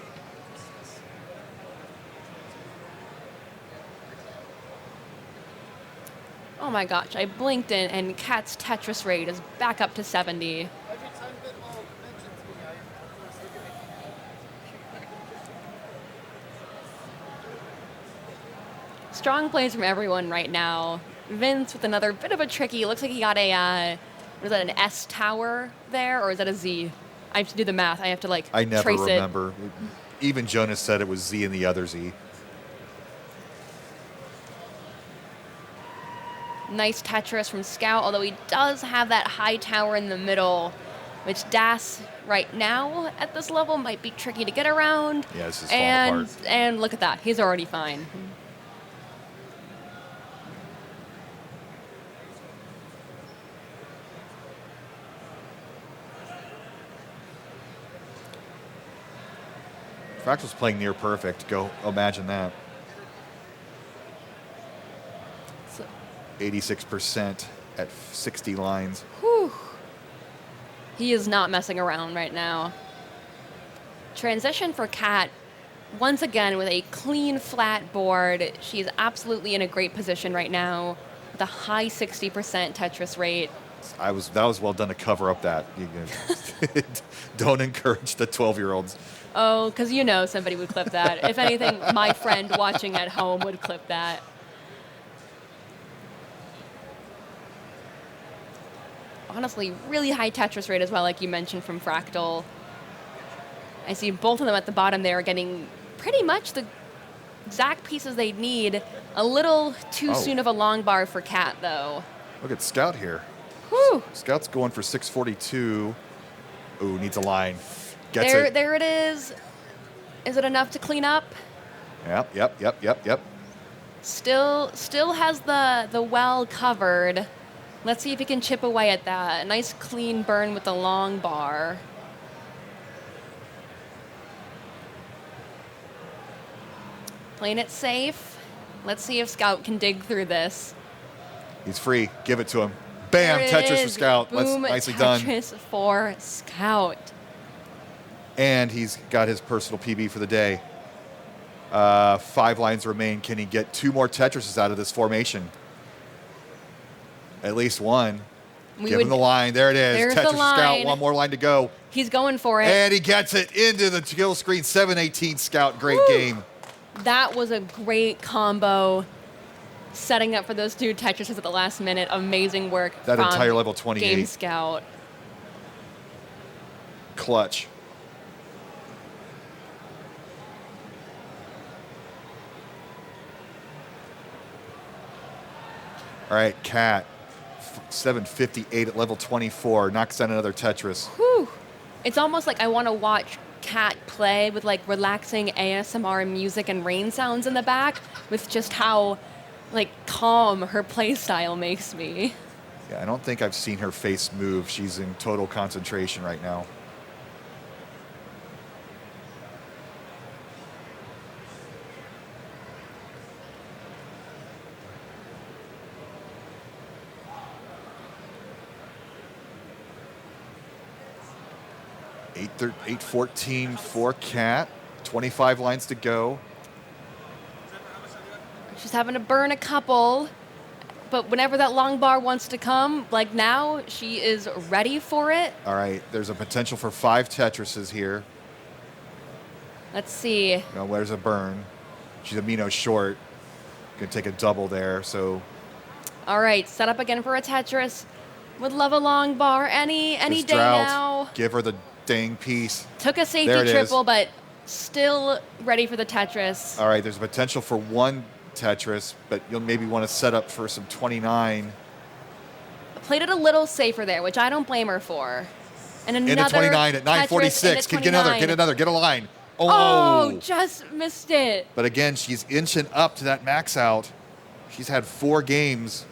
Oh my gosh, I blinked in and Cat's Tetris rate is back up to 70. Every time that all mentions me, I of course look at it. Strong plays from everyone right now. Vince with another bit of a tricky, looks like he got a, was that an S tower there, or is that a Z? I have to do the math. I have to I never trace remember. Even Jonas said it was Z and the other Z. Nice Tetris from Scout, although he does have that high tower in the middle, which Das right now at this level might be tricky to get around. Yeah, this is falling apart. And look at that. He's already fine. Fractal's playing near perfect. Go imagine that. 86% at 60 lines. Whew. He is not messing around right now. Transition for Cat, once again with a clean flat board. She's absolutely in a great position right now with a high 60% Tetris rate. That was well done to cover up that. Don't encourage the 12-year-olds. Oh, because you know somebody would clip that. If anything, my friend watching at home would clip that. Honestly, really high Tetris rate as well, like you mentioned from Fractal. I see both of them at the bottom there getting pretty much the exact pieces they need. A little too soon of a long bar for Cat, though. Look at Scout here. Whew. Scout's going for 642. Ooh, needs a line. Gets it. There it is. Is it enough to clean up? Yep. Still has the well covered. Let's see if he can chip away at that. A nice clean burn with the long bar. Playing it safe. Let's see if Scout can dig through this. He's free. Give it to him. Bam! There it Tetris for is. Scout. Boom, Nicely done. Tetris for Scout. And he's got his personal PB for the day. 5 lines remain. Can he get 2 more Tetrises out of this formation? At least one. Give him the line. There it is. There's Tetris the for Scout. line. 1 more line to go. He's going for it. And he gets it into the kill screen. 718 Scout. Great game. That was a great combo. Setting up for those 2 Tetrises at the last minute. Amazing work. That from entire level 28. aGameScout. Clutch. All right, Cat. 758 at level 24. Knocks down another Tetris. Whew. It's almost like I want to watch Cat play with like relaxing ASMR music and rain sounds in the back with just how like calm her play style makes me. Yeah, I don't think I've seen her face move. She's in total concentration right now. Eight 14 for Cat. 25 lines to go. She's having to burn a couple, but whenever that long bar wants to come, like now, she is ready for it. All right, there's a potential for 5 Tetrises here. Let's see. Now, where's a burn? She's amino short. Gonna take a double there, so. All right, set up again for a Tetris. Would love a long bar any This day drought, now. Give her the dang piece. Took a safety There it is. triple, but still ready for the Tetris. All right, there's a potential for 1 Tetris, but you'll maybe want to set up for some 29. Played it a little safer there, which I don't blame her for. And another Into 29 at 946. Tetris Can into get another, 29. get a line. Oh, just missed it. But again, she's inching up to that max out. She's had 4 games,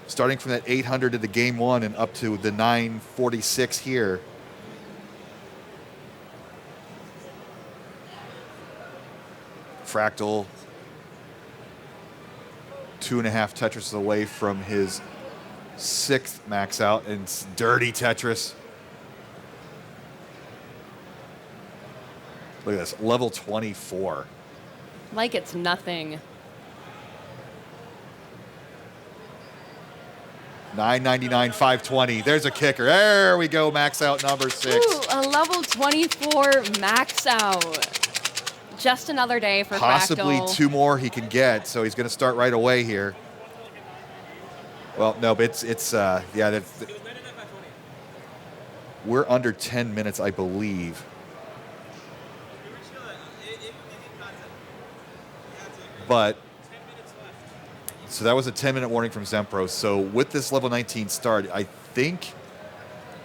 starting from that 800 at the game 1 and up to the 946 here. Fractal, 2.5 Tetris away from his 6th max out, and it's dirty Tetris. Look at this, level 24. Like it's nothing. 999, 520. There's a kicker. There we go, max out number 6. Ooh, a level 24 max out. Just another day for Possibly Fractal. 2 more he can get, so he's going to start right away here. Well, no, but yeah, we're under 10 minutes, I believe. But, so that was a 10-minute warning from Zempro. So with this level 19 start, I think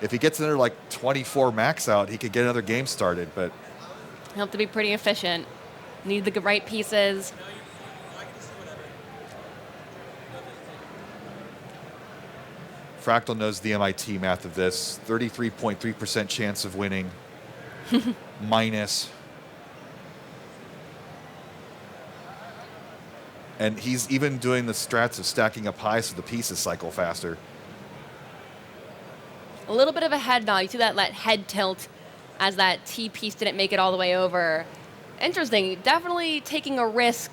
if he gets another like 24 max out, he could get another game started. But He'll have to be pretty efficient. Need the right pieces. Fractal knows the MIT math of this. 33.3% chance of winning. Minus. And he's even doing the strats of stacking up high so the pieces cycle faster. A little bit of a head nod. You see that head tilt as that T piece didn't make it all the way over. Interesting. Definitely taking a risk,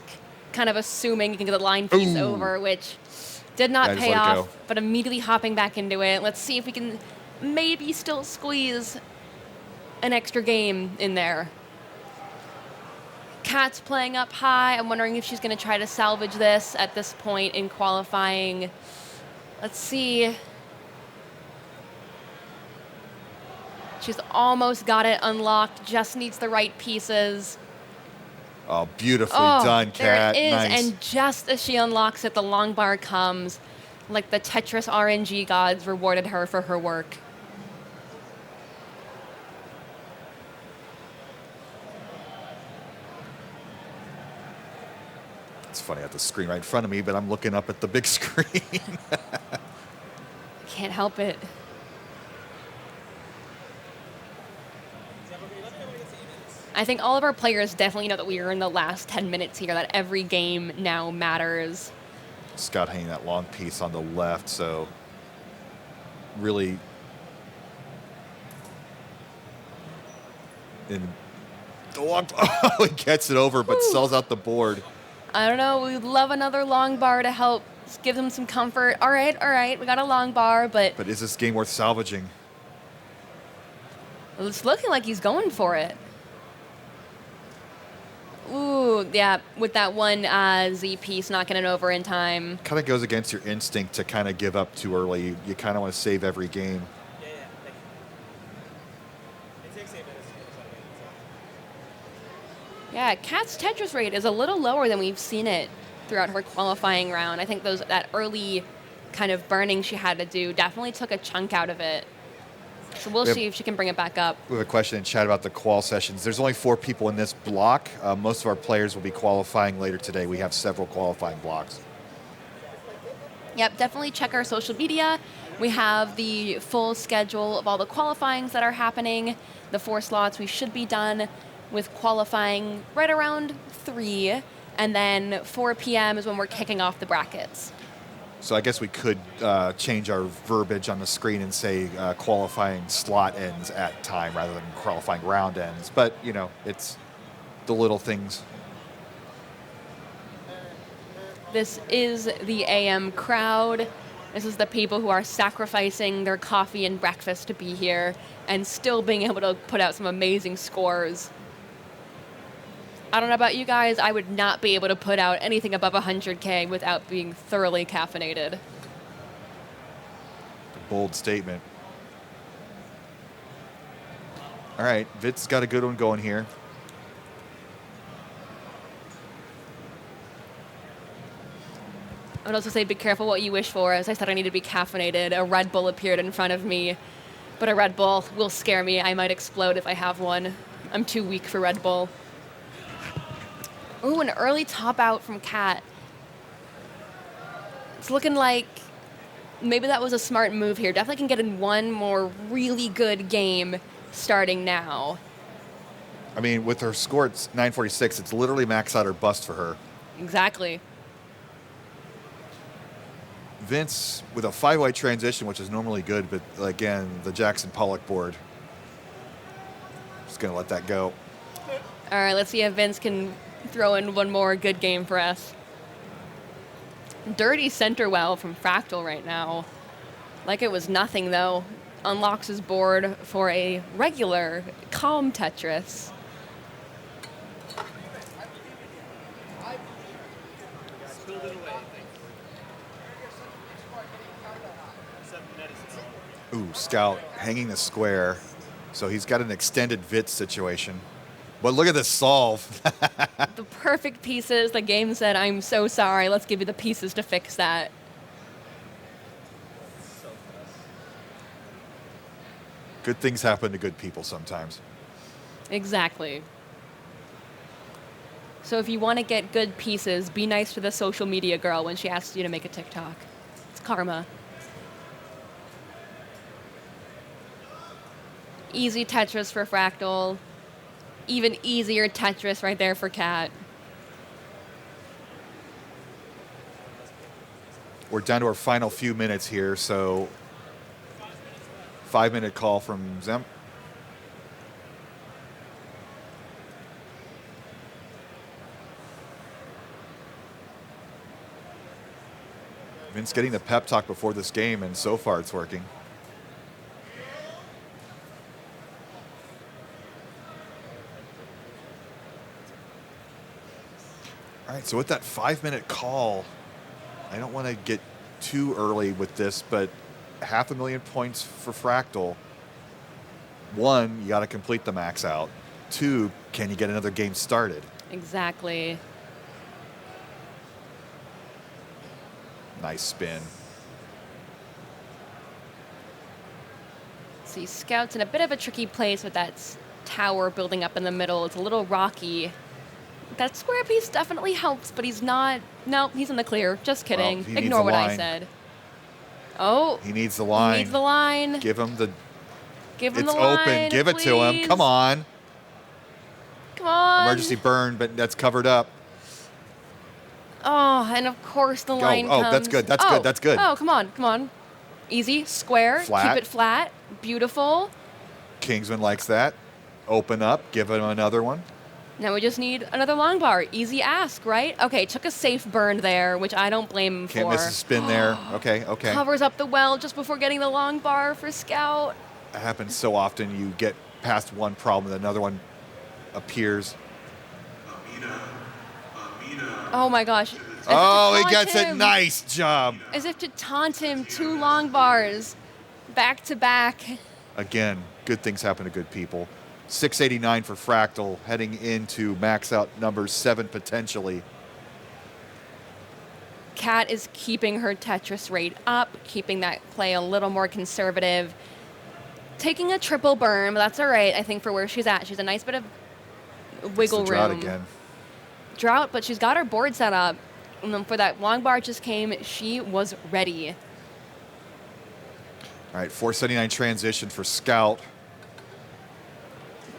kind of assuming you can get the line piece over, which did not just pay let it off, go. but immediately hopping back into it. Let's see if we can maybe still squeeze an extra game in there. Cat's playing up high. I'm wondering if she's going to try to salvage this at this point in qualifying. Let's see. She's almost got it unlocked. Just needs the right pieces. Oh, beautifully done, Cat. There it is. Nice. And just as she unlocks it, the long bar comes. Like the Tetris RNG gods rewarded her for her work. It's funny, I have the screen right in front of me, but I'm looking up at the big screen. Can't help it. I think all of our players definitely know that we are in the last 10 minutes here, that every game now matters. Scott hanging that long piece on the left, so really in the long he gets it over but sells out the board. I don't know, we'd love another long bar to help give them some comfort. All right, we got a long bar, but Is this game worth salvaging? it's looking like he's going for it. Ooh, yeah, with that one Z piece knocking it over in time. Kind of goes against your instinct to kind of give up too early. You kind of want to save every game. Yeah, thank you. It takes 8 minutes to finish that game. Yeah, Kat's Tetris rate is a little lower than we've seen it throughout her qualifying round. I think that early kind of burning she had to do definitely took a chunk out of it. So we'll see if she can bring it back up. We have a question in chat about the qual sessions. There's only 4 people in this block. Most of our players will be qualifying later today. We have several qualifying blocks. Yep, definitely check our social media. We have the full schedule of all the qualifyings that are happening. The 4 slots, we should be done with qualifying right around 3. And then 4 p.m. is when we're kicking off the brackets. So I guess we could change our verbiage on the screen and say qualifying slot ends at time rather than qualifying round ends. But, you know, it's the little things. This is the AM crowd. This is the people who are sacrificing their coffee and breakfast to be here and still being able to put out some amazing scores. I don't know about you guys, I would not be able to put out anything above 100K without being thoroughly caffeinated. Bold statement. All right, Vit's got a good one going here. I would also say be careful what you wish for. As I said, I need to be caffeinated. A Red Bull appeared in front of me, but a Red Bull will scare me. I might explode if I have one. I'm too weak for Red Bull. Ooh, an early top out from Cat. It's looking like maybe that was a smart move here. Definitely can get in one more really good game starting now. I mean, with her score at 946, it's literally max out or bust for her. Exactly. Vince with a 5-way transition, which is normally good, but again, the Jackson Pollock board. Just going to let that go. All right, let's see if Vince can throw in one more good game for us. Dirty center well from Fractal right now. Like it was nothing, though. Unlocks his board for a regular, calm Tetris. Ooh, Scout hanging the square. So he's got an extended Vitz situation. But look at this solve. The perfect pieces. The game said, I'm so sorry. Let's give you the pieces to fix that. Good things happen to good people sometimes. Exactly. So if you want to get good pieces, be nice to the social media girl when she asks you to make a TikTok. It's karma. Easy Tetris for Fractal. Even easier Tetris right there for Cat. We're down to our final few minutes here, so 5-minute call from Zemp. Vince getting the pep talk before this game, and so far it's working. All right, so with that 5-minute call, I don't want to get too early with this, but 500,000 points for Fractal. 1, you got to complete the max out. 2, can you get another game started? Exactly. Nice spin. See, Scout's in a bit of a tricky place with that tower building up in the middle. It's a little rocky. That square piece definitely helps, but he's not. No, he's in the clear. Just kidding. Well, Ignore what I line. said. Oh. He needs the line. He needs the line. Give him the. Give him It's the line. open. Give it to him. please. Come on. Come on. Emergency burn, but that's covered up. Oh, and of course the line Oh, comes. that's good. That's good. That's good. Oh, come on. Come on. Easy. Square. Flat. Keep it flat. Beautiful. Kingsman likes that. Open up. Give him another one. Now we just need another long bar. Easy ask, right? Okay, took a safe burn there, which I don't blame him Can't for. miss a spin there. Okay, okay. Covers up the well just before getting the long bar for Scout. It happens so often. You get past one problem, and another one appears. Oh my gosh. As if to Oh, he taunt gets it. him. Nice job. As if to taunt him, 2 long bars, back to back. Again, good things happen to good people. 689 for Fractal, heading into max out number 7 potentially. Kat is keeping her Tetris rate up, keeping that play a little more conservative. Taking a triple burn, but that's all right, I think, for where she's at. She's a nice bit of wiggle It's the drought room. again. Drought, but she's got her board set up. And then for that long bar just came, she was ready. All right, 479 transition for Scout.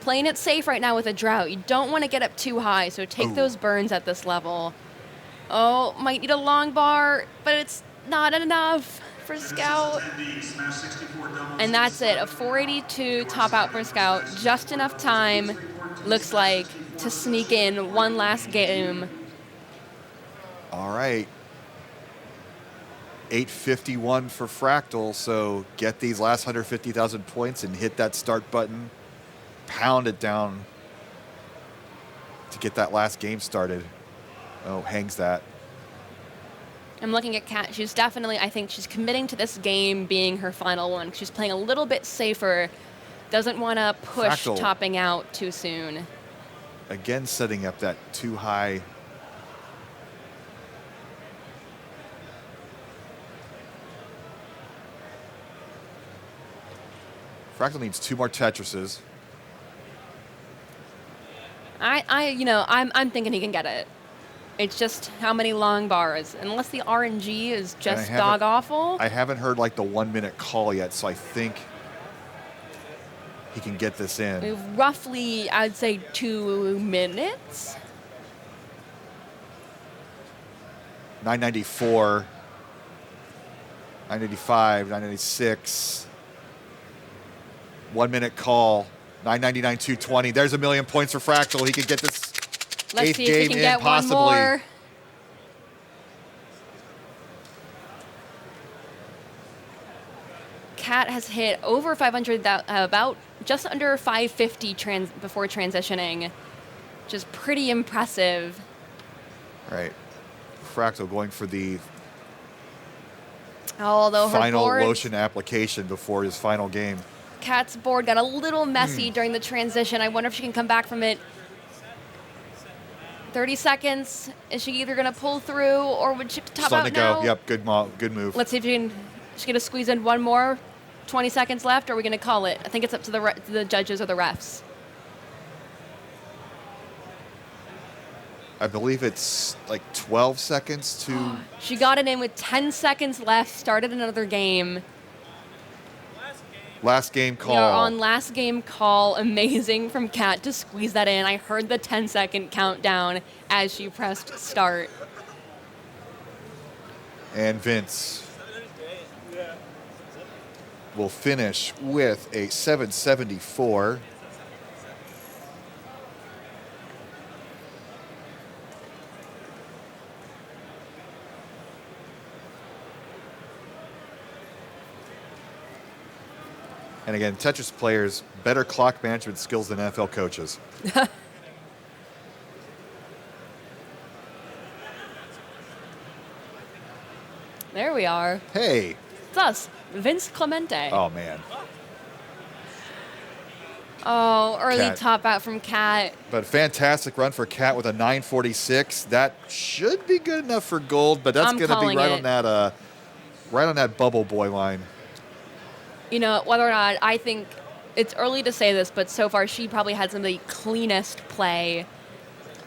Playing it safe right now with a drought. You don't want to get up too high, so take Ooh. those burns at this level. Oh, might need a long bar, but it's not enough for Scout. And that's it, a 482 top out for Scout. Just enough time, looks like, to sneak in one last game. All right. 851 for Fractal, so get these last 150,000 points and hit that start button. Pound it down to get that last game started. Oh, hangs that. I'm looking at Kat. She's definitely, I think she's committing to this game being her final one. She's playing a little bit safer. Doesn't want to push Fractal. topping out too soon. Again, setting up that too high. Fractal needs 2 more Tetrises. I'm thinking he can get it. It's just how many long bars. Unless the RNG is just haven't- dog awful. I haven't heard like the 1-minute call yet, so I think he can get this in. Roughly, I'd say 2 minutes. 994. 985, 986. 1 minute call. 999, 220. There's a million points for Fractal. He could get this Let's eighth see if we game can in get possibly. one more. Cat has hit over 500, about just under 550 before transitioning, which is pretty impressive. Right. Fractal going for the Although her final board, lotion application before his final game. Cat's board got a little messy during the transition. I wonder if she can come back from it. 30 seconds. Is she either going to pull through or would she top Just out letting it now? go. Yep, good move. Let's see if she's going to squeeze in one more. 20 seconds left, or are we going to call it? I think it's up to the judges or the refs. I believe it's like 12 seconds to... She got it in with 10 seconds left, started another game. Last game call. We are on last game call. Amazing from Kat to squeeze that in. I heard the 10-second countdown as she pressed start. And Vince will finish with a 774. And again, Tetris players, better clock management skills than NFL coaches. There we are. Hey. It's us, Vince Clemente. Oh, man. Oh, early Kat. top out from Kat. But fantastic run for Cat with a 946. That should be good enough for gold, but that's I'm going to be calling right it. on that bubble boy line. You know, whether or not, I think it's early to say this, but so far she probably had some of the cleanest play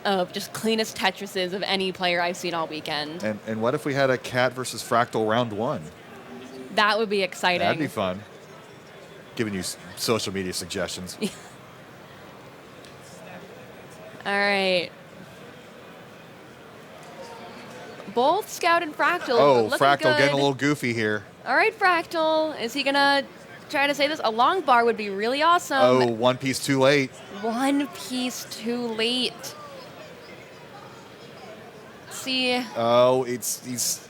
of just cleanest Tetrises of any player I've seen all weekend. And what if we had a Cat versus Fractal round one? That would be exciting. That'd be fun. Giving you social media suggestions. All right. Both Scout and Fractal. Oh, looking Fractal good. getting a little goofy here. All right, Fractal. Is he going to try to say this? A long bar would be really awesome. Oh, one piece too late. One piece too late. Let's see. Oh, he's.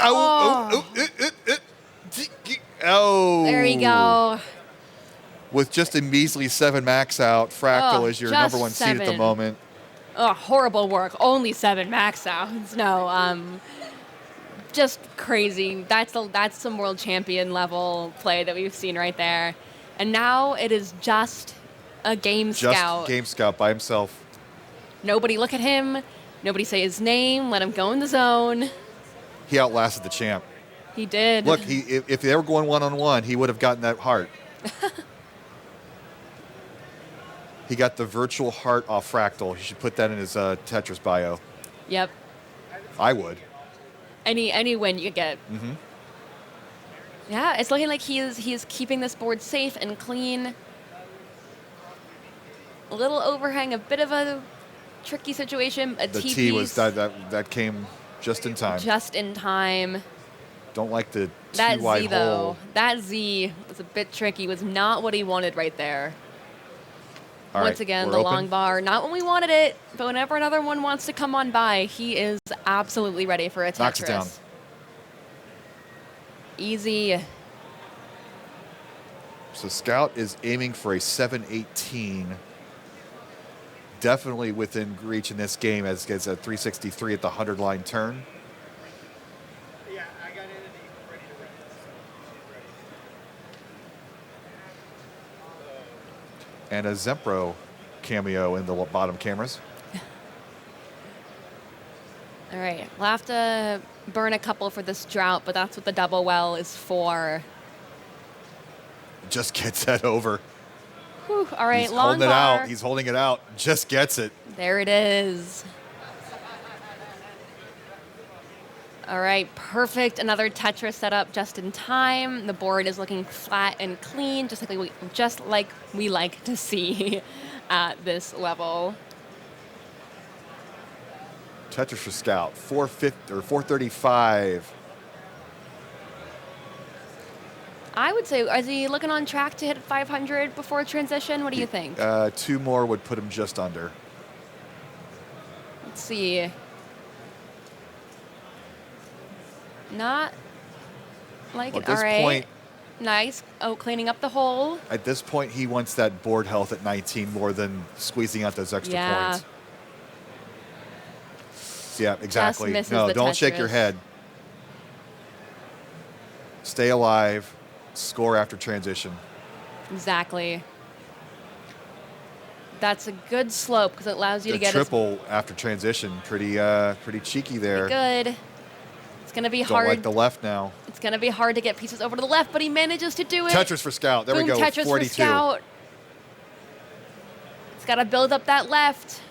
Oh. There we go. With just a measly 7 max out, Fractal Oh, is your just number one seed at the 7. moment. Oh, horrible work. Only 7 max outs. No, just crazy. That's some world champion level play that we've seen right there. And now it is just a game scout. Just GameScout by himself. Nobody look at him. Nobody say his name. Let him go in the zone. He outlasted the champ. He did. Look, if they were going one-on-one, he would have gotten that heart. He got the virtual heart off Fractal. He should put that in his Tetris bio. Yep. I would. Any win you get. Mm-hmm. Yeah, it's looking like he is keeping this board safe and clean. A little overhang, a bit of a tricky situation. A The T T was piece that came just in time. just in time. Don't like the That T wide Z though, hole. that Z was a bit tricky. Was not what he wanted right there. All Once right, again, we're the open. long bar, not when we wanted it, but whenever another one wants to come on by, he is absolutely ready for a Tetris. Knocks it down. Easy. So Scout is aiming for a 718. Definitely within reach in this game as gets a 363 at the 100-line turn. Yeah, I got in and he ready to run. So she's ready. And a Zempro cameo in the bottom cameras. All right, we'll have to burn a couple for this drought, but that's what the double well is for. Just gets that over. Whew, all right, He's long holding it bar. out. He's holding it out. Just gets it. There it is. All right, perfect. Another Tetris setup just in time. The board is looking flat and clean, just like we like to see at this level. Tetris for Scout, 435. I would say, is he looking on track to hit 500 before transition? What do you think? 2 more would put him just under. Let's see. Not like Well, it. at All this right. point, Nice. Oh, cleaning up the hole. at this point, he wants that board health at 19 more than squeezing out those extra Yeah. points. Yeah, exactly. misses No, the don't shake your Tetris. head. Stay alive. Score after transition. Exactly. That's a good slope because it allows you The to get triple after transition, pretty cheeky there. good. It's gonna be Don't hard. like the left now. It's gonna be hard to get pieces over to the left, but he manages to do it. Tetris for Scout. There Boom, we go. Tetris 42. for Scout. He's got to build up that left.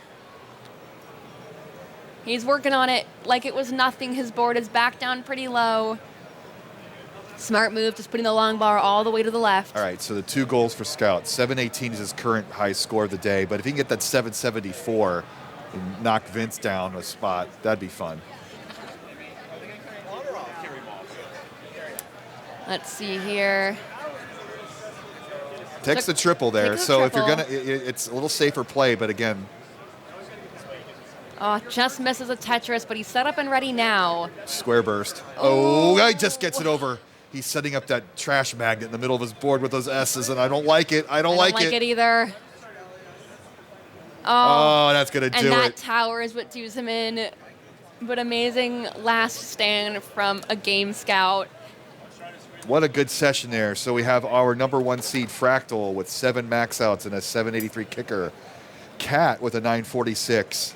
He's working on it like it was nothing. His board is back down pretty low. Smart move, just putting the long bar all the way to the left. All right, so the 2 goals for Scout. 718 is his current high score of the day, but if he can get that 774 and knock Vince down a spot, that'd be fun. Let's see here. Takes the triple there, Takes the so if you're triple. gonna, it's a little safer play, but again, Oh, just misses a Tetris, but he's set up and ready now. square burst. Oh, he just gets it over. He's setting up that trash magnet in the middle of his board with those S's, and I don't like it. I don't like it. Either. Oh, that's gonna And do that it. tower is what does him in. But amazing last stand from aGameScout. What a good session there. So we have our number 1 seed Fractal with 7 max outs and a 783 kicker. Cat with a 946.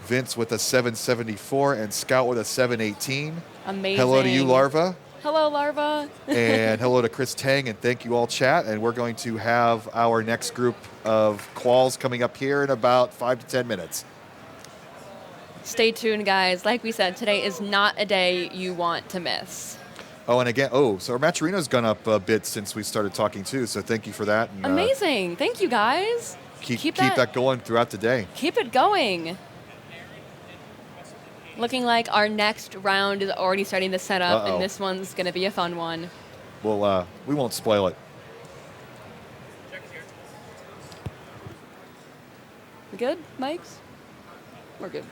Vince with a 774 and Scout with a 718. Amazing. Hello to you, Larva. Hello, Larva. And hello to Chris Tang, and thank you all, chat. And we're going to have our next group of quals coming up here in about 5 to 10 minutes. Stay tuned, guys. Like we said, today is not a day you want to miss. Oh, and again, so our Matcherino's gone up a bit since we started talking too, so thank you for that. And, Amazing. Thank you, guys. keep that going throughout the day. Keep it going. Looking like our next round is already starting to set up, Uh-oh. and this one's going to be a fun one. Well, we won't spoil it. We good, Mikes? We're good.